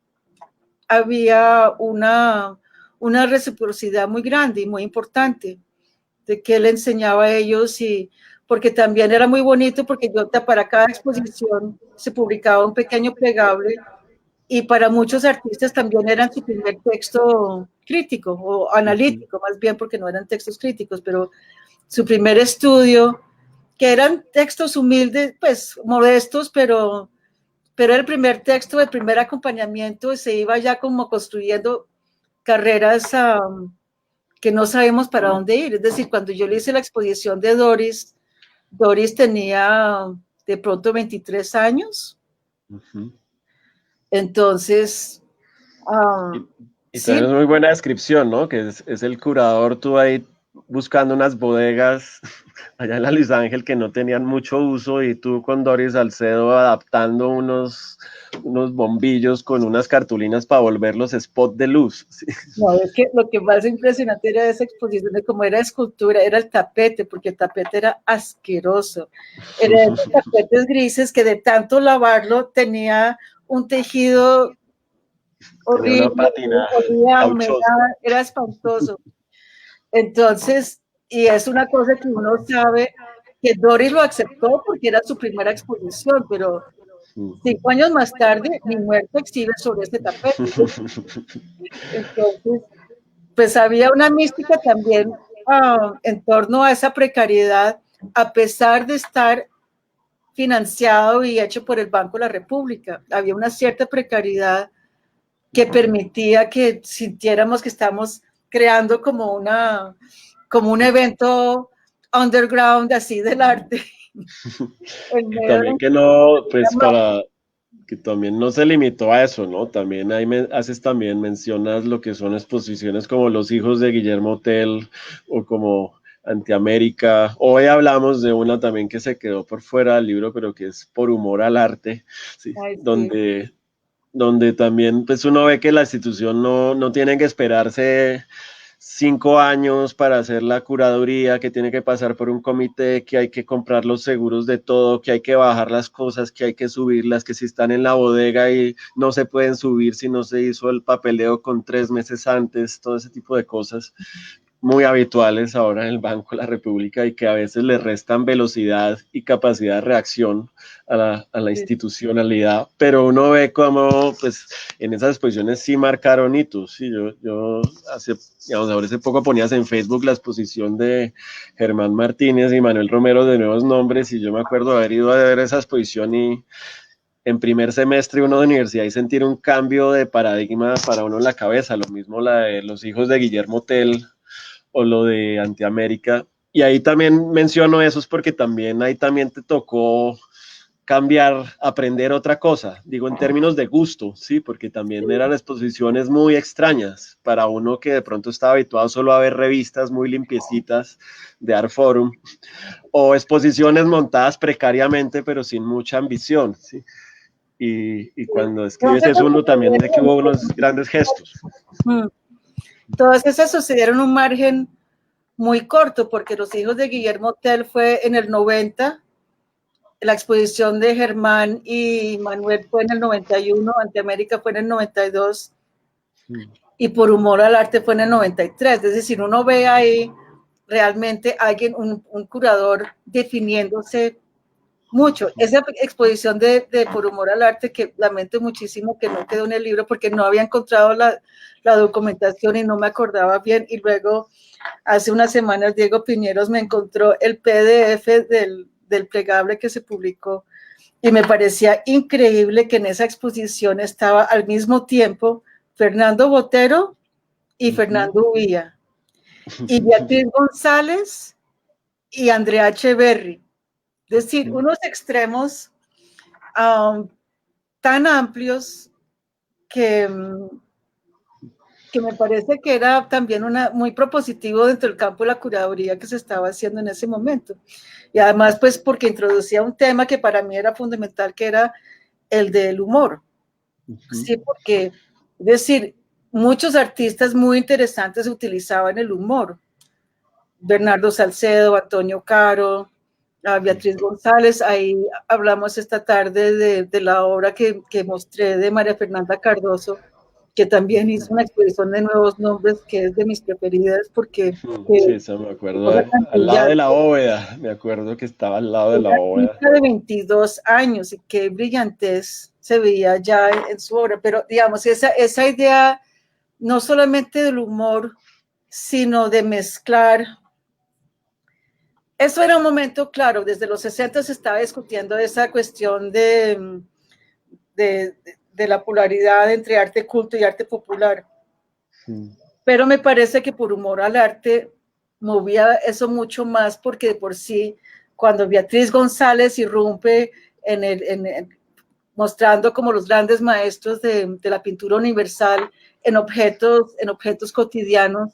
B: había una reciprocidad muy grande y muy importante de que él enseñaba a ellos y porque también era muy bonito porque para cada exposición se publicaba un pequeño plegable y para muchos artistas también eran su primer texto crítico o analítico, más bien porque no eran textos críticos, pero su primer estudio, que eran textos humildes, pues modestos, pero el primer texto, el primer acompañamiento, se iba ya como construyendo carreras que no sabemos para dónde ir. Es decir, cuando yo le hice la exposición de Doris tenía de pronto 23 años. Entonces...
C: y también es muy buena descripción, ¿no? Que es el curador, tú ahí buscando unas bodegas allá en la Luis Ángel que no tenían mucho uso y tú con Doris Salcedo adaptando unos bombillos con unas cartulinas para volverlos spot de luz. ¿Sí?
B: No, es que lo que más impresionante era esa exposición de cómo era escultura, era el tapete, porque el tapete era asqueroso. Eran tapetes grises que de tanto lavarlo tenía un tejido horrible, olía humedad, era espantoso. Entonces, y es una cosa que uno sabe que Doris lo aceptó porque era su primera exposición, pero 5 años más tarde, Mi muerto exhibe sobre este tapete. Entonces, pues había una mística también en torno a esa precariedad, a pesar de estar financiado y hecho por el Banco de la República. Había una cierta precariedad que permitía que sintiéramos que estamos creando como un evento underground así del arte.
C: También que no, pues para que también no se limitó a eso, ¿no? También ahí mencionas lo que son exposiciones como Los Hijos de Guillermo Tell o como Antiamérica. Hoy hablamos de una también que se quedó por fuera del libro, pero que es Por Humor al Arte, ¿sí?
B: Ay, sí.
C: Donde también pues uno ve que la institución no tiene que esperarse 5 años para hacer la curaduría, que tiene que pasar por un comité, que hay que comprar los seguros de todo, que hay que bajar las cosas, que hay que subirlas, que si están en la bodega y no se pueden subir si no se hizo el papeleo con 3 meses antes, todo ese tipo de cosas muy habituales ahora en el Banco de la República y que a veces le restan velocidad y capacidad de reacción a la institucionalidad, pero uno ve cómo pues en esas exposiciones sí marcaron hitos. Sí, yo hace poco ponías en Facebook la exposición de Germán Martínez y Manuel Romero de Nuevos Nombres y yo me acuerdo haber ido a ver esa exposición y en primer semestre uno de universidad y sentir un cambio de paradigma para uno en la cabeza, lo mismo la de Los Hijos de Guillermo Tell o lo de Antiamérica. Y ahí también menciono esos porque también ahí también te tocó cambiar, aprender otra cosa, digo en términos de gusto, sí, porque también eran exposiciones muy extrañas para uno que de pronto estaba habituado solo a ver revistas muy limpiecitas de Art Forum o exposiciones montadas precariamente pero sin mucha ambición, sí. Y cuando escribes eso uno también ve que hubo unos grandes gestos.
B: Todas esas sucedieron en un margen muy corto, porque Los Hijos de Guillermo Tell fue en el 90, la exposición de Germán y Manuel fue en el 91, Antiamérica fue en el 92, y Por Humor al Arte fue en el 93. Es decir, uno ve ahí realmente alguien, un curador definiéndose mucho. Esa exposición de Por Humor al Arte, que lamento muchísimo que no quedó en el libro porque no había encontrado la documentación y no me acordaba bien, y luego hace unas semanas Diego Piñeros me encontró el PDF del plegable que se publicó y me parecía increíble que en esa exposición estaba al mismo tiempo Fernando Botero y Fernando Villa y Beatriz González y Andrea Echeverry. Es decir, unos extremos tan amplios que me parece que era también muy propositivo dentro del campo de la curaduría que se estaba haciendo en ese momento. Y además, pues, porque introducía un tema que para mí era fundamental, que era el del humor. Sí, porque, es decir, muchos artistas muy interesantes utilizaban el humor. Bernardo Salcedo, Antonio Caro, Beatriz González. Ahí hablamos esta tarde de la obra que mostré de María Fernanda Cardoso, que también hizo una exposición de Nuevos Nombres, que es de mis preferidas, porque...
C: sí, eso me acuerdo, al lado de la bóveda, me acuerdo que estaba al lado de la bóveda.
B: De 22 años, y qué brillantez se veía ya en su obra, pero digamos, esa idea no solamente del humor, sino de mezclar. Eso era un momento, claro, desde los 60 se estaba discutiendo esa cuestión de la polaridad entre arte culto y arte popular. Pero me parece que Por Humor al Arte movía eso mucho más, porque de por sí, cuando Beatriz González irrumpe mostrando como los grandes maestros de la pintura universal en objetos cotidianos,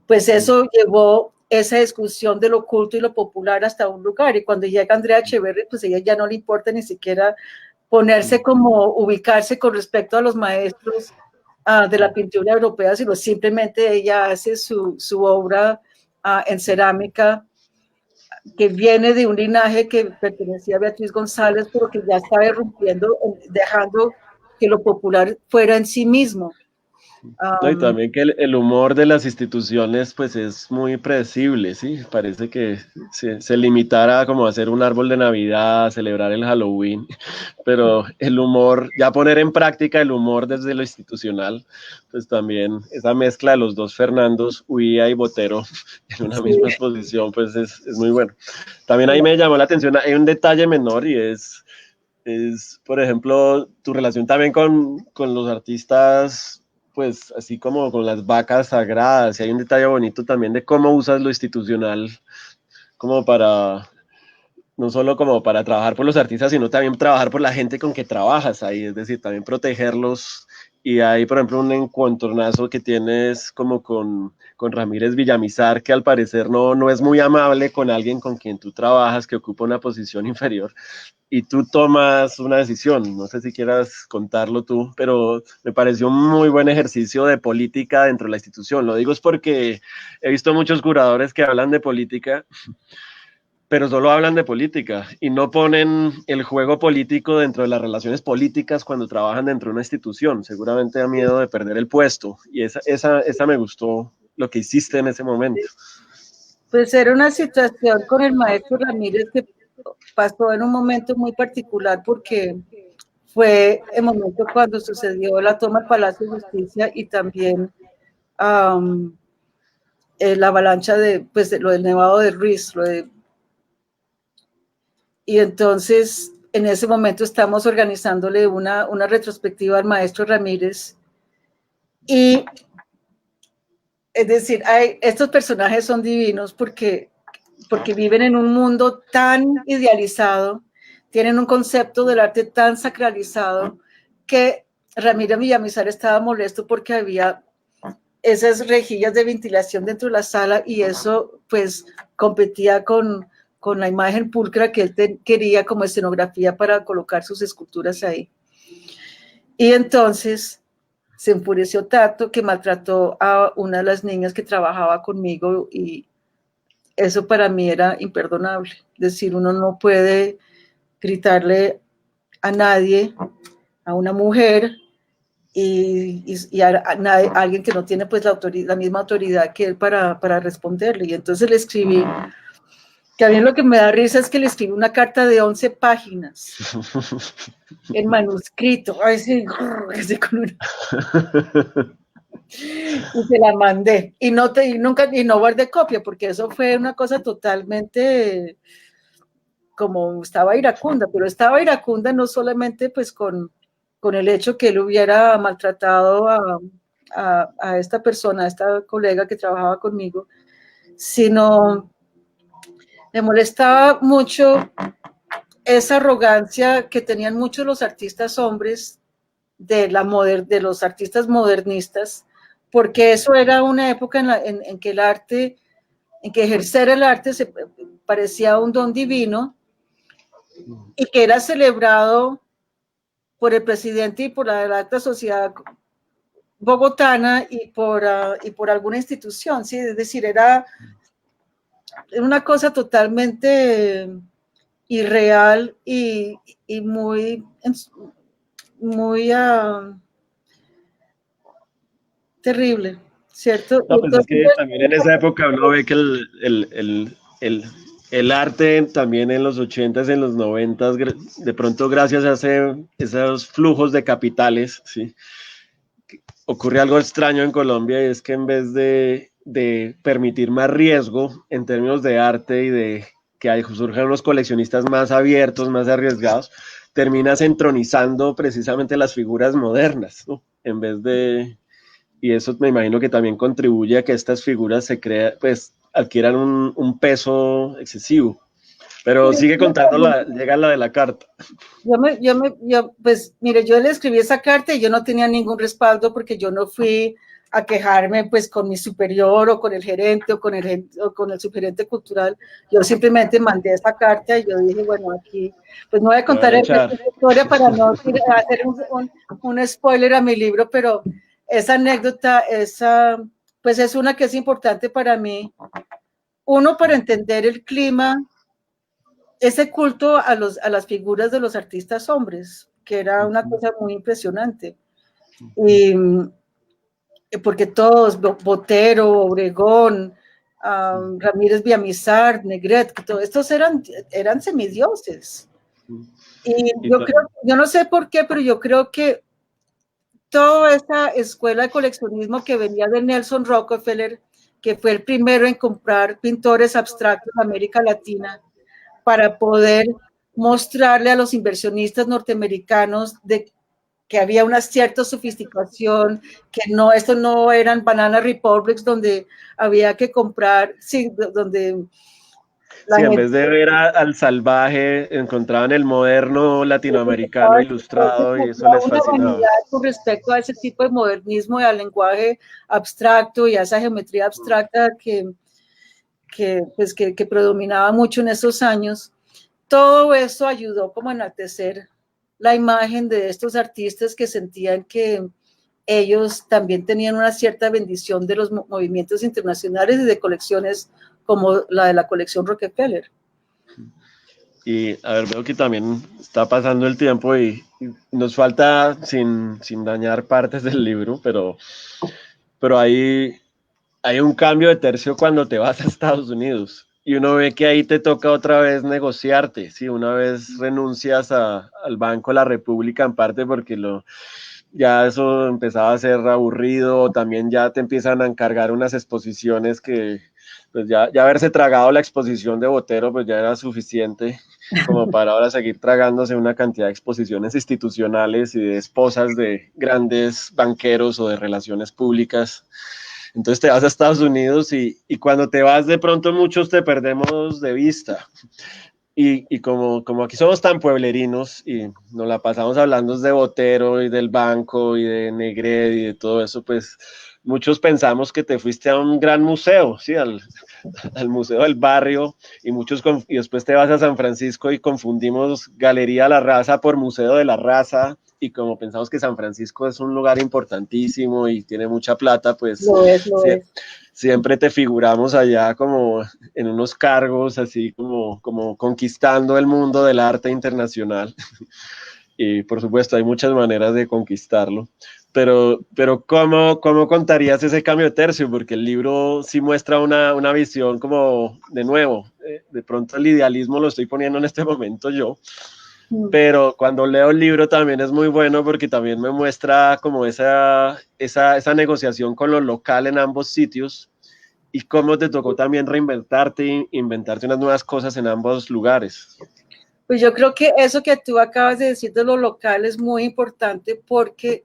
B: pues eso llevó esa discusión de lo oculto y lo popular hasta un lugar. Y cuando llega Andrea Echeverry, pues a ella ya no le importa ni siquiera ponerse como ubicarse con respecto a los maestros de la pintura europea, sino simplemente ella hace su obra en cerámica, que viene de un linaje que pertenecía a Beatriz González, pero que ya estaba irrumpiendo, dejando que lo popular fuera en sí mismo.
C: No, y también que el humor de las instituciones pues es muy predecible, ¿sí? Parece que se limitara como a hacer un árbol de Navidad, a celebrar el Halloween, pero el humor, ya poner en práctica el humor desde lo institucional, pues también esa mezcla de los dos Fernandos, Huía y Botero, en una misma exposición, pues es muy bueno. También ahí me llamó la atención, hay un detalle menor y es es, por ejemplo, tu relación también con los artistas, pues así como con las vacas sagradas. Y hay un detalle bonito también de cómo usas lo institucional como para, no solo como para trabajar por los artistas, sino también trabajar por la gente con que trabajas ahí, es decir, también protegerlos. Y hay, por ejemplo, un encontronazo que tienes como con Ramírez Villamizar, que al parecer no es muy amable con alguien con quien tú trabajas, que ocupa una posición inferior, y tú tomas una decisión. No sé si quieras contarlo tú, pero me pareció un muy buen ejercicio de política dentro de la institución. Lo digo es porque he visto muchos curadores que hablan de política, pero solo hablan de política y no ponen el juego político dentro de las relaciones políticas cuando trabajan dentro de una institución. Seguramente da miedo de perder el puesto, y esa me gustó lo que hiciste en ese momento.
B: Pues era una situación con el maestro Ramírez que pasó en un momento muy particular, porque fue el momento cuando sucedió la toma del Palacio de Justicia y también la avalancha de lo del Nevado de Ruiz, y entonces en ese momento estamos organizándole una retrospectiva al maestro Ramírez, y es decir, estos personajes son divinos porque viven en un mundo tan idealizado, tienen un concepto del arte tan sacralizado, que Ramírez Villamizar estaba molesto porque había esas rejillas de ventilación dentro de la sala, y eso pues competía con la imagen pulcra que él quería como escenografía para colocar sus esculturas ahí. Y entonces se enfureció tanto que maltrató a una de las niñas que trabajaba conmigo, y eso para mí era imperdonable. Es decir, uno no puede gritarle a nadie, a una mujer, y a alguien que no tiene pues la misma autoridad que él para responderle. Y entonces le escribí, que a mí lo que me da risa es que le escribí una carta de 11 páginas en manuscrito, así con una... y te la mandé, y no guardé copia, porque eso fue una cosa totalmente, como estaba iracunda, pero estaba iracunda no solamente pues con el hecho que él hubiera maltratado a esta persona, a esta colega que trabajaba conmigo, sino me molestaba mucho esa arrogancia que tenían muchos los artistas hombres de los artistas modernistas, porque eso era una época en que el arte, en que ejercer el arte se parecía un don divino, y que era celebrado por el presidente y por la alta sociedad bogotana y por alguna institución, ¿sí? Es decir, era una cosa totalmente irreal y muy terrible, ¿cierto?
C: No, pues es que también en esa época uno ve que el arte también en los 80s, en los 90s, de pronto gracias a esos flujos de capitales, ¿sí? Ocurre algo extraño en Colombia, y es que en vez de permitir más riesgo en términos de arte y de que surjan unos coleccionistas más abiertos, más arriesgados, terminas entronizando precisamente las figuras modernas, ¿no? En vez de... Y eso me imagino que también contribuye a que estas figuras pues adquieran un peso excesivo. Pero sigue contando, llega la de la carta.
B: Pues mire, yo le escribí esa carta y yo no tenía ningún respaldo, porque yo no fui a quejarme pues con mi superior o con el gerente o con el subgerente cultural. Yo simplemente mandé esa carta y yo dije, bueno, aquí pues no voy a contar esta historia para no hacer un spoiler a mi libro, pero esa anécdota, pues es una que es importante para mí. Uno, para entender el clima, ese culto a las figuras de los artistas hombres, que era una cosa muy impresionante. Y porque todos, Botero, Obregón, Ramírez Villamizar, Negret, todos estos eran semidioses. Y yo no sé por qué, pero yo creo que toda esa escuela de coleccionismo que venía de Nelson Rockefeller, que fue el primero en comprar pintores abstractos de América Latina, para poder mostrarle a los inversionistas norteamericanos de que había una cierta sofisticación, que no, estos no eran banana republics donde había que comprar, sí, donde
C: sí, en vez de ver al salvaje, encontraban el moderno latinoamericano ilustrado y eso les
B: una
C: fascinaba.
B: vanidad con respecto a ese tipo de modernismo y al lenguaje abstracto y a esa geometría abstracta que predominaba mucho en esos años. Todo eso ayudó como a enaltecer la imagen de estos artistas que sentían que ellos también tenían una cierta bendición de los movimientos internacionales y de colecciones como la de la colección Rockefeller.
C: Y a ver, veo que también está pasando el tiempo y nos falta, sin dañar partes del libro, pero hay un cambio de tercio cuando te vas a Estados Unidos. Y uno ve que ahí te toca otra vez negociarte, ¿sí? Una vez renuncias al Banco de la República en parte porque ya eso empezaba a ser aburrido, también ya te empiezan a encargar unas exposiciones que pues ya haberse tragado la exposición de Botero pues ya era suficiente como para ahora seguir tragándose una cantidad de exposiciones institucionales y de esposas de grandes banqueros o de relaciones públicas. Entonces te vas a Estados Unidos y cuando te vas de pronto muchos te perdemos de vista. Y como aquí somos tan pueblerinos y nos la pasamos hablando de Botero y del banco y de Negret y de todo eso, pues muchos pensamos que te fuiste a un gran museo, ¿sí? al museo del barrio y después te vas a San Francisco y confundimos Galería La Raza por Museo de la Raza y como pensamos que San Francisco es un lugar importantísimo y tiene mucha plata, pues
B: lo es.
C: Siempre te figuramos allá como en unos cargos así como conquistando el mundo del arte internacional. Y por supuesto hay muchas maneras de conquistarlo. Pero ¿cómo contarías ese cambio de tercio? Porque el libro sí muestra una visión como, de nuevo, de pronto el idealismo lo estoy poniendo en este momento yo, pero cuando leo el libro también es muy bueno porque también me muestra como esa negociación con lo local en ambos sitios y cómo te tocó también reinventarte e inventarte unas nuevas cosas en ambos lugares.
B: Pues yo creo que eso que tú acabas de decir de lo local es muy importante porque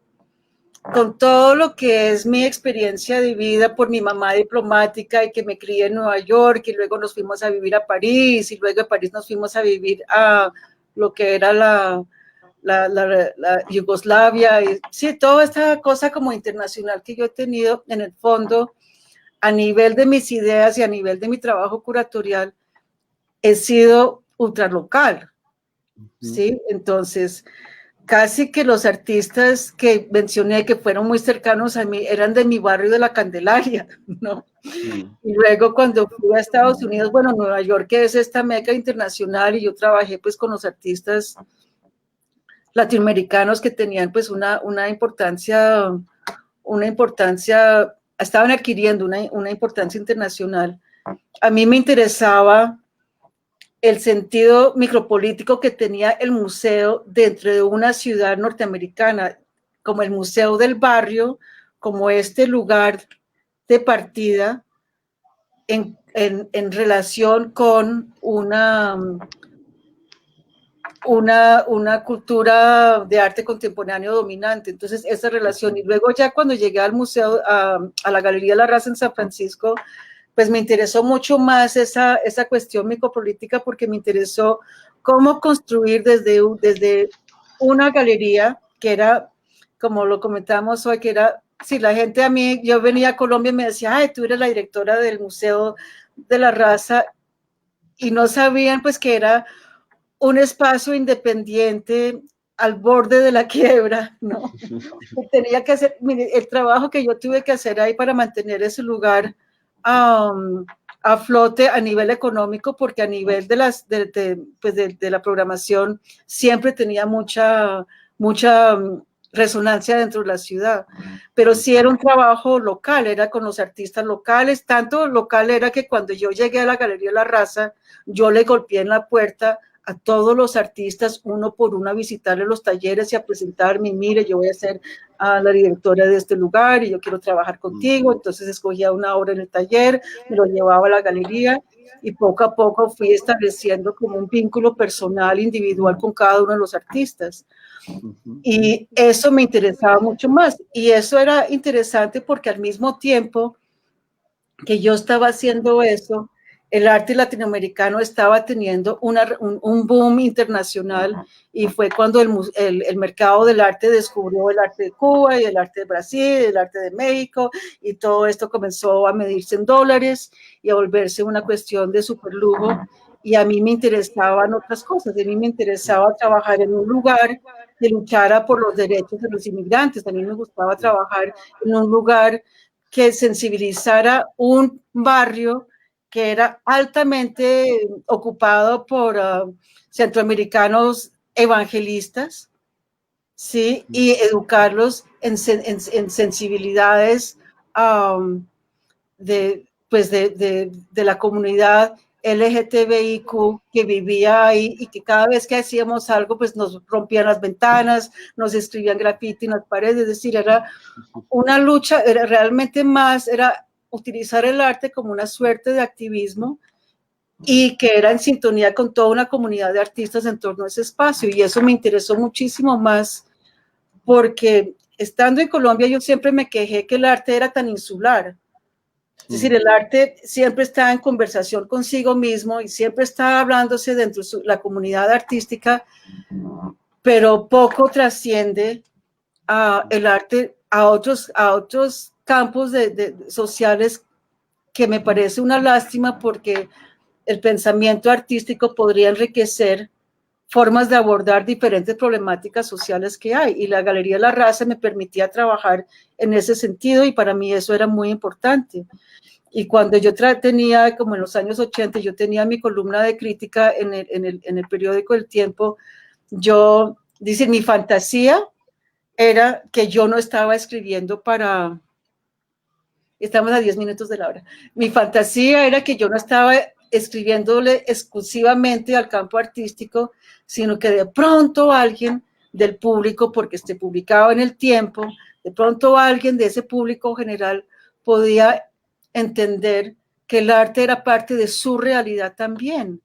B: con todo lo que es mi experiencia de vida por mi mamá diplomática y que me crié en Nueva York y luego nos fuimos a vivir a París y luego de París nos fuimos a vivir a lo que era la Yugoslavia y sí, toda esta cosa como internacional que yo he tenido en el fondo a nivel de mis ideas y a nivel de mi trabajo curatorial he sido ultralocal, ¿sí? Entonces casi que los artistas que mencioné que fueron muy cercanos a mí eran de mi barrio de la Candelaria, ¿no? Y luego cuando fui a Estados Unidos, bueno, Nueva York que es esta meca internacional y yo trabajé pues con los artistas latinoamericanos que tenían pues una importancia, estaban adquiriendo una importancia internacional. A mí me interesaba el sentido micropolítico que tenía el museo dentro de una ciudad norteamericana, como el museo del barrio, como este lugar de partida en relación con una cultura de arte contemporáneo dominante. Entonces, esa relación. Y luego ya cuando llegué al museo, a la Galería La Raza en San Francisco, pues me interesó mucho más esa cuestión micropolítica porque me interesó cómo construir desde una galería que era, como lo comentamos hoy, que era, si la gente a mí, yo venía a Colombia y me decía, ay, tú eres la directora del Museo de la Raza, y no sabían pues que era un espacio independiente al borde de la quiebra, ¿no? Tenía que hacer, mire, el trabajo que yo tuve que hacer ahí para mantener ese lugar a flote a nivel económico, porque a nivel de la programación siempre tenía mucha resonancia dentro de la ciudad, pero sí era un trabajo local, era con los artistas locales, tanto local era que cuando yo llegué a la Galería La Raza, yo le golpeé en la puerta a todos los artistas, uno por uno, a visitarle los talleres y a presentarme, mire, yo voy a ser la directora de este lugar y yo quiero trabajar contigo. Entonces escogía una obra en el taller, me lo llevaba a la galería y poco a poco fui estableciendo como un vínculo personal, individual con cada uno de los artistas. Y eso me interesaba mucho más. Y eso era interesante porque al mismo tiempo que yo estaba haciendo eso, el arte latinoamericano estaba teniendo un boom internacional, y fue cuando el mercado del arte descubrió el arte de Cuba y el arte de Brasil, el arte de México, y todo esto comenzó a medirse en dólares y a volverse una cuestión de superlujo. Y a mí me interesaban otras cosas. A mí me interesaba trabajar en un lugar que luchara por los derechos de los inmigrantes. A mí me gustaba trabajar en un lugar que sensibilizara un barrio que era altamente ocupado por centroamericanos evangelistas, ¿sí? Y educarlos en sensibilidades de la comunidad LGTBIQ que vivía ahí, y que cada vez que hacíamos algo, pues nos rompían las ventanas, nos escribían graffiti en las paredes. Es decir, era una lucha, era realmente más, era utilizar el arte como una suerte de activismo, y que era en sintonía con toda una comunidad de artistas en torno a ese espacio. Y eso me interesó muchísimo más, porque estando en Colombia yo siempre me quejé que el arte era tan insular. Es decir, el arte siempre está en conversación consigo mismo y siempre está hablándose dentro de la comunidad artística, pero poco trasciende el arte a otros campos sociales, que me parece una lástima, porque el pensamiento artístico podría enriquecer formas de abordar diferentes problemáticas sociales que hay, y la Galería La Raza me permitía trabajar en ese sentido, y para mí eso era muy importante. Y cuando yo tenía, como en los años 80, yo tenía mi columna de crítica en el periódico El Tiempo, dice, mi fantasía era que yo no estaba escribiendo para... Estamos a 10 minutos de la hora. Mi fantasía era que yo no estaba escribiéndole exclusivamente al campo artístico, sino que de pronto alguien del público, porque publicaba en El Tiempo, de pronto alguien de ese público general podía entender que el arte era parte de su realidad también,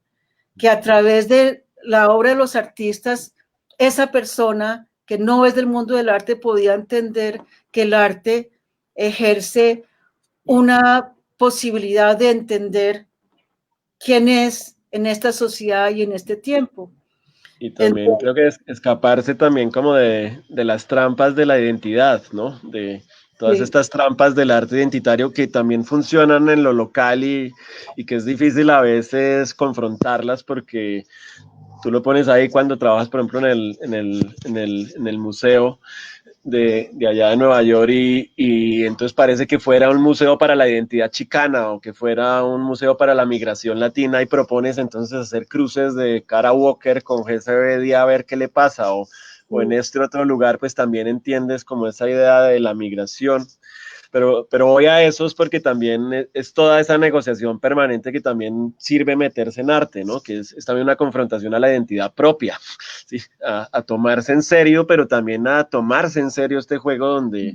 B: que a través de la obra de los artistas, esa persona que no es del mundo del arte podía entender que el arte ejerce una posibilidad de entender quién es en esta sociedad y en este tiempo.
C: Y también creo que es escaparse también como de las trampas de la identidad, ¿no? De todas estas trampas del arte identitario que también funcionan en lo local, y que es difícil a veces confrontarlas, porque tú lo pones ahí cuando trabajas, por ejemplo, en el museo de allá de Nueva York, y entonces parece que fuera un museo para la identidad chicana, o que fuera un museo para la migración latina, y propones entonces hacer cruces de Cara Walker con GCB a ver qué le pasa, o en este otro lugar pues también entiendes como esa idea de la migración. Pero voy a eso es porque también es toda esa negociación permanente que también sirve meterse en arte, ¿no? Que es también una confrontación a la identidad propia, ¿sí? A tomarse en serio, pero también a tomarse en serio este juego donde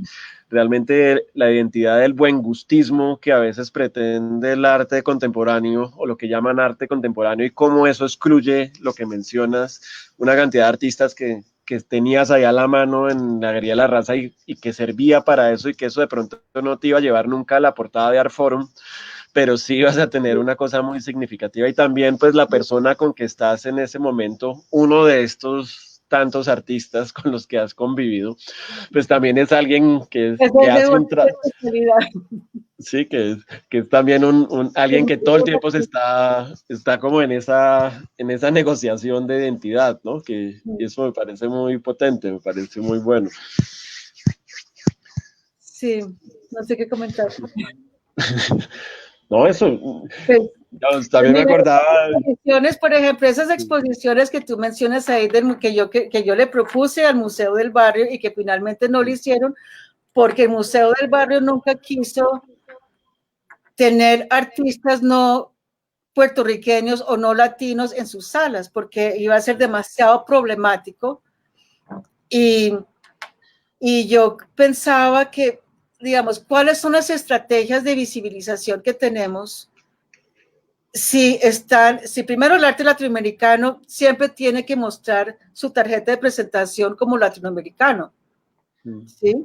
C: realmente la identidad del buen gustismo que a veces pretende el arte contemporáneo, o lo que llaman arte contemporáneo, y cómo eso excluye lo que mencionas, una cantidad de artistas que tenías ahí a la mano en la Galería La Raza, y que servía para eso, y que eso de pronto no te iba a llevar nunca a la portada de Art Forum, pero sí ibas a tener una cosa muy significativa. Y también pues la persona con que estás en ese momento, uno de estos tantos artistas con los que has convivido, pues también es alguien que hace un trabajo. Sí, que es también alguien que todo el tiempo está como en esa negociación de identidad, ¿no? Y eso me parece muy potente, me parece muy bueno.
B: Sí, no sé qué comentar.
C: No, eso. Pues, también me acordaba.
B: Por ejemplo, esas exposiciones que tú mencionas ahí, que yo le propuse al Museo del Barrio, y que finalmente no lo hicieron, porque el Museo del Barrio nunca quiso tener artistas no puertorriqueños o no latinos en sus salas, porque iba a ser demasiado problemático. Y yo pensaba que, digamos, ¿cuáles son las estrategias de visibilización que tenemos? Si primero el arte latinoamericano siempre tiene que mostrar su tarjeta de presentación como latinoamericano, ¿sí?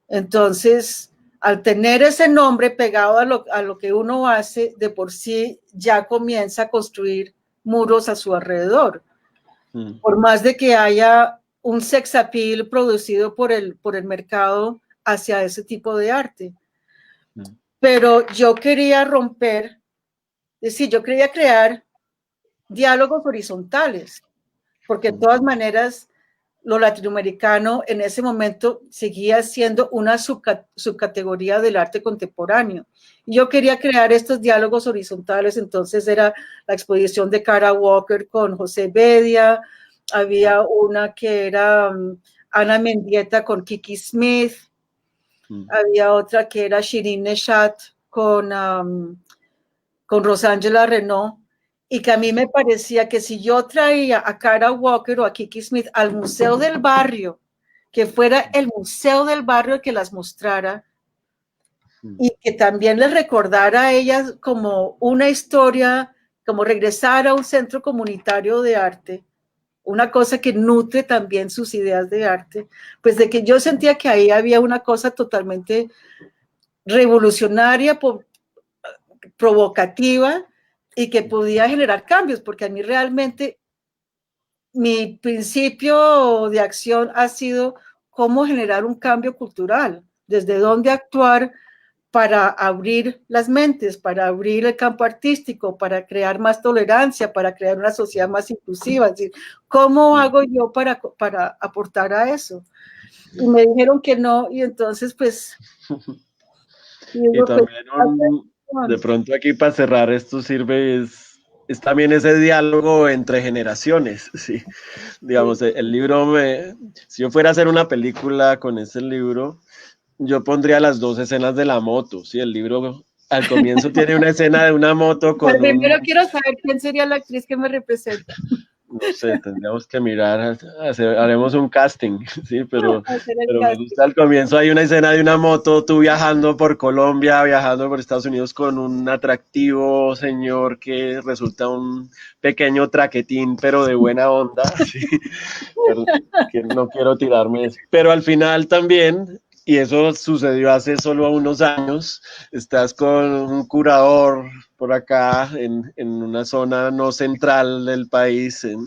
B: Entonces, al tener ese nombre pegado a lo que uno hace, de por sí ya comienza a construir muros a su alrededor. Por más de que haya un sex appeal producido por el mercado hacia ese tipo de arte. Pero yo quería romper, es decir, yo quería crear diálogos horizontales, porque de todas maneras lo latinoamericano en ese momento seguía siendo una subcategoría del arte contemporáneo. Y yo quería crear estos diálogos horizontales, entonces era la exposición de Kara Walker con José Bedia, había una que era Ana Mendieta con Kiki Smith, había otra que era Shirin Neshat con Rosángela Renaud, y que a mí me parecía que si yo traía a Kara Walker o a Kiki Smith al Museo del Barrio, que fuera el Museo del Barrio que las mostrara y que también les recordara a ellas como una historia, como regresar a un centro comunitario de arte, una cosa que nutre también sus ideas de arte, pues de que yo sentía que ahí había una cosa totalmente revolucionaria, provocativa, y que podía generar cambios, porque a mí realmente mi principio de acción ha sido cómo generar un cambio cultural, desde dónde actuar para abrir las mentes, para abrir el campo artístico, para crear más tolerancia, para crear una sociedad más inclusiva. Es decir, ¿cómo hago yo para aportar a eso? Y me dijeron que no, y entonces pues...
C: Y también de pronto aquí para cerrar esto sirve es también ese diálogo entre generaciones, sí. Digamos, el libro, si yo fuera a hacer una película con ese libro, yo pondría las dos escenas de la moto, sí, el libro al comienzo tiene una escena de una moto con
B: primero quiero saber quién sería la actriz que me representa.
C: No sé, tendríamos que mirar, haremos un casting, sí, pero me gusta al comienzo, hay una escena de una moto, tú viajando por Colombia, viajando por Estados Unidos con un atractivo señor que resulta un pequeño traquetín, pero de buena onda, sí, pero, que no quiero tirarme eso. Pero al final también, y eso sucedió hace solo unos años, estás con un curador por acá en una zona no central del país, en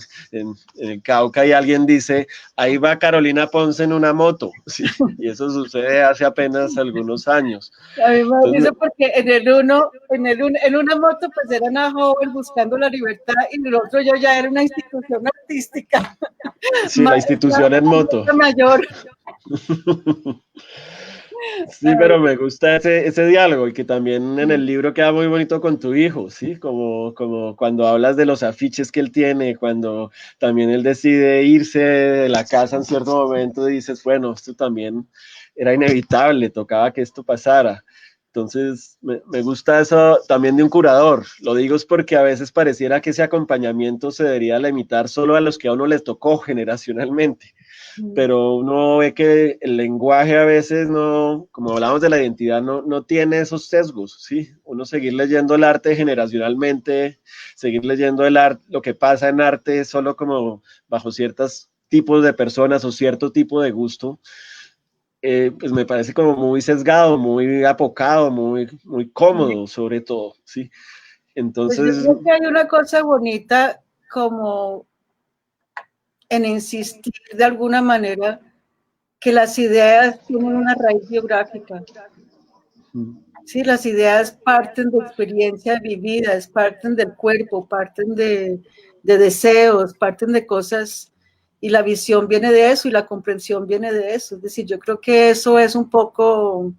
C: el Cauca, y alguien dice, ahí va Carolina Ponce en una moto, sí, y eso sucede hace apenas algunos años.
B: A mí me dice porque en una moto pues era una joven buscando la libertad, y en el otro yo ya era una institución artística.
C: Sí, la institución en moto.
B: Mayor.
C: Sí, pero me gusta ese diálogo, y que también en el libro queda muy bonito con tu hijo, ¿sí? Como cuando hablas de los afiches que él tiene, cuando también él decide irse de la casa en cierto momento, dices, bueno, esto también era inevitable, tocaba que esto pasara. Entonces, me gusta eso también de un curador. Lo digo es porque a veces pareciera que ese acompañamiento se debería limitar solo a los que a uno les tocó generacionalmente. Pero uno ve que el lenguaje a veces no, como hablamos de la identidad, no tiene esos sesgos, ¿sí? Uno seguir leyendo el arte generacionalmente, seguir leyendo el arte, lo que pasa en arte solo como bajo ciertos tipos de personas o cierto tipo de gusto, pues me parece como muy sesgado, muy apocado, muy cómodo sobre todo, ¿sí? Entonces...
B: Pues yo creo que hay una cosa bonita como en insistir de alguna manera que las ideas tienen una raíz biográfica. Sí, las ideas parten de experiencias vividas, parten del cuerpo, parten de deseos, parten de cosas, y la visión viene de eso y la comprensión viene de eso. Es decir, yo creo que eso es un poco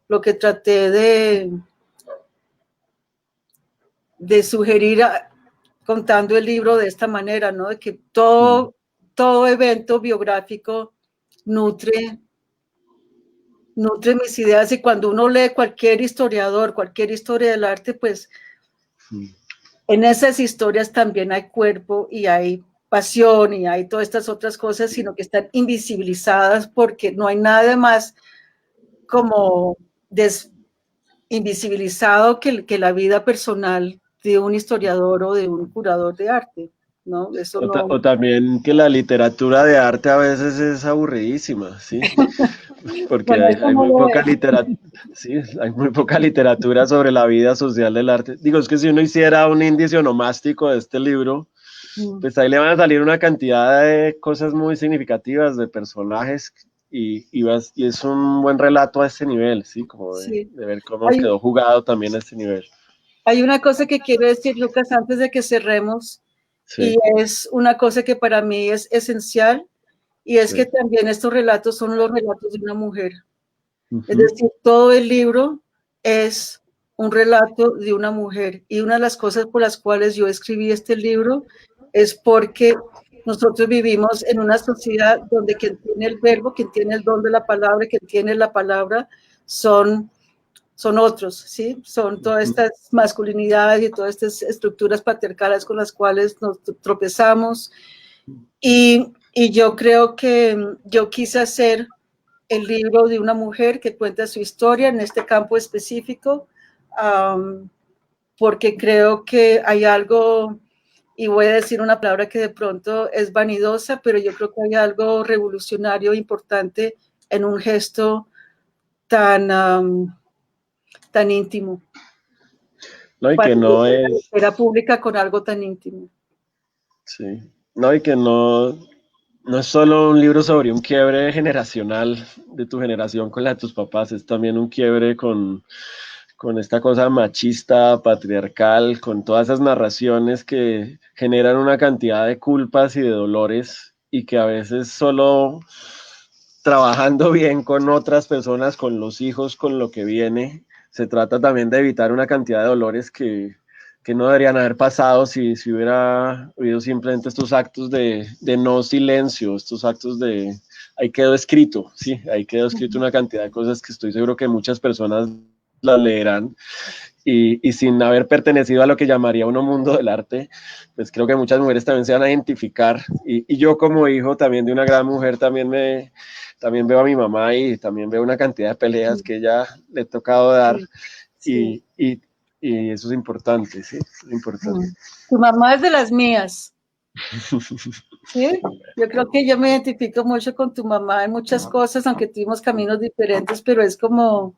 B: lo que traté de sugerir contando el libro de esta manera, ¿no? De que todo evento biográfico nutre mis ideas, y cuando uno lee cualquier historiador, cualquier historia del arte, pues en esas historias también hay cuerpo y hay pasión y hay todas estas otras cosas, sino que están invisibilizadas porque no hay nada más como invisibilizado que la vida personal de un historiador o de un curador de arte, ¿no? Eso no...
C: O también que la literatura de arte a veces es aburridísima, ¿sí? Porque
B: Bueno, eso
C: hay
B: no
C: muy
B: lo
C: poca
B: es.
C: literatura, sí, hay muy poca literatura sobre la vida social del arte. Digo, es que si uno hiciera un índice onomástico de este libro, pues ahí le van a salir una cantidad de cosas muy significativas, de personajes, y es un buen relato a este nivel, ¿sí? Como
B: Sí.
C: de ver cómo quedó jugado también a este nivel.
B: Hay una cosa que quiero decir, Lucas, antes de que cerremos,
C: Sí.
B: y es una cosa que para mí es esencial, y es que también estos relatos son los relatos de una mujer. Es decir, todo el libro es un relato de una mujer, y una de las cosas por las cuales yo escribí este libro es porque nosotros vivimos en una sociedad donde quien tiene el verbo, quien tiene el don de la palabra, quien tiene la palabra, son otros, ¿sí? Son todas estas masculinidades y todas estas estructuras patriarcales con las cuales nos tropezamos. Y yo creo que yo quise hacer el libro de una mujer que cuenta su historia en este campo específico, porque creo que hay algo, y voy a decir una palabra que de pronto es vanidosa, pero yo creo que hay algo revolucionario importante en un gesto tan íntimo.
C: No, y que no es...
B: Era pública con algo tan íntimo.
C: Sí. No, y que no es solo un libro sobre un quiebre generacional de tu generación con la de tus papás, es también un quiebre con esta cosa machista, patriarcal, con todas esas narraciones que generan una cantidad de culpas y de dolores y que a veces solo trabajando bien con otras personas, con los hijos, con lo que viene, se trata también de evitar una cantidad de dolores que no deberían haber pasado si hubiera habido simplemente estos actos de no silencio, estos actos de ahí quedó escrito, sí, ahí quedó escrito una cantidad de cosas que estoy seguro que muchas personas las leerán y sin haber pertenecido a lo que llamaría uno mundo del arte, pues creo que muchas mujeres también se van a identificar y yo como hijo también de una gran mujer también veo a mi mamá y también veo una cantidad de peleas que ella le ha tocado dar y eso es importante, sí, es importante.
B: Tu mamá es de las mías. Sí, yo creo que yo me identifico mucho con tu mamá en muchas cosas, aunque tuvimos caminos diferentes, pero es como,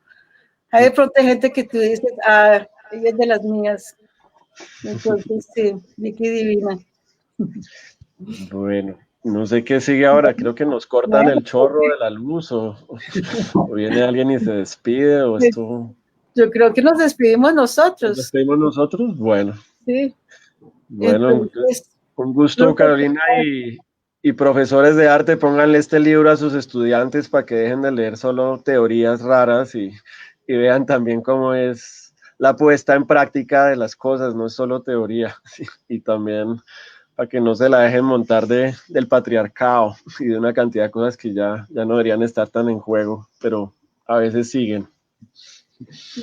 B: hay de pronto gente que tú dices, ella es de las mías. Entonces, sí, Vicky divina.
C: Bueno, no sé qué sigue ahora, creo que nos cortan el chorro de la luz o viene alguien y se despide o esto...
B: Yo creo que nos despedimos nosotros.
C: ¿Nos despedimos nosotros? Bueno.
B: Sí.
C: Bueno,
B: entonces,
C: un gusto, Carolina, y profesores de arte, pónganle este libro a sus estudiantes para que dejen de leer solo teorías raras y vean también cómo es la puesta en práctica de las cosas, no es solo teoría, ¿sí? Y también para que no se la dejen montar del patriarcado y de una cantidad de cosas que ya no deberían estar tan en juego, pero a veces siguen.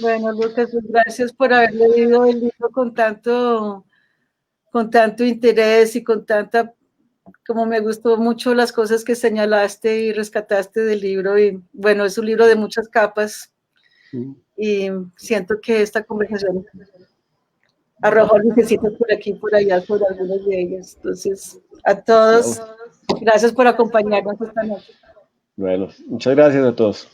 B: Bueno, Lucas, pues gracias por haber leído el libro con tanto interés y con tanta, como me gustó mucho las cosas que señalaste y rescataste del libro. Y bueno, es un libro de muchas capas y siento que esta conversación arrojó lucecitas por aquí y por allá sobre algunas de ellas. Entonces, a todos, gracias por acompañarnos esta noche.
C: Bueno, muchas gracias a todos.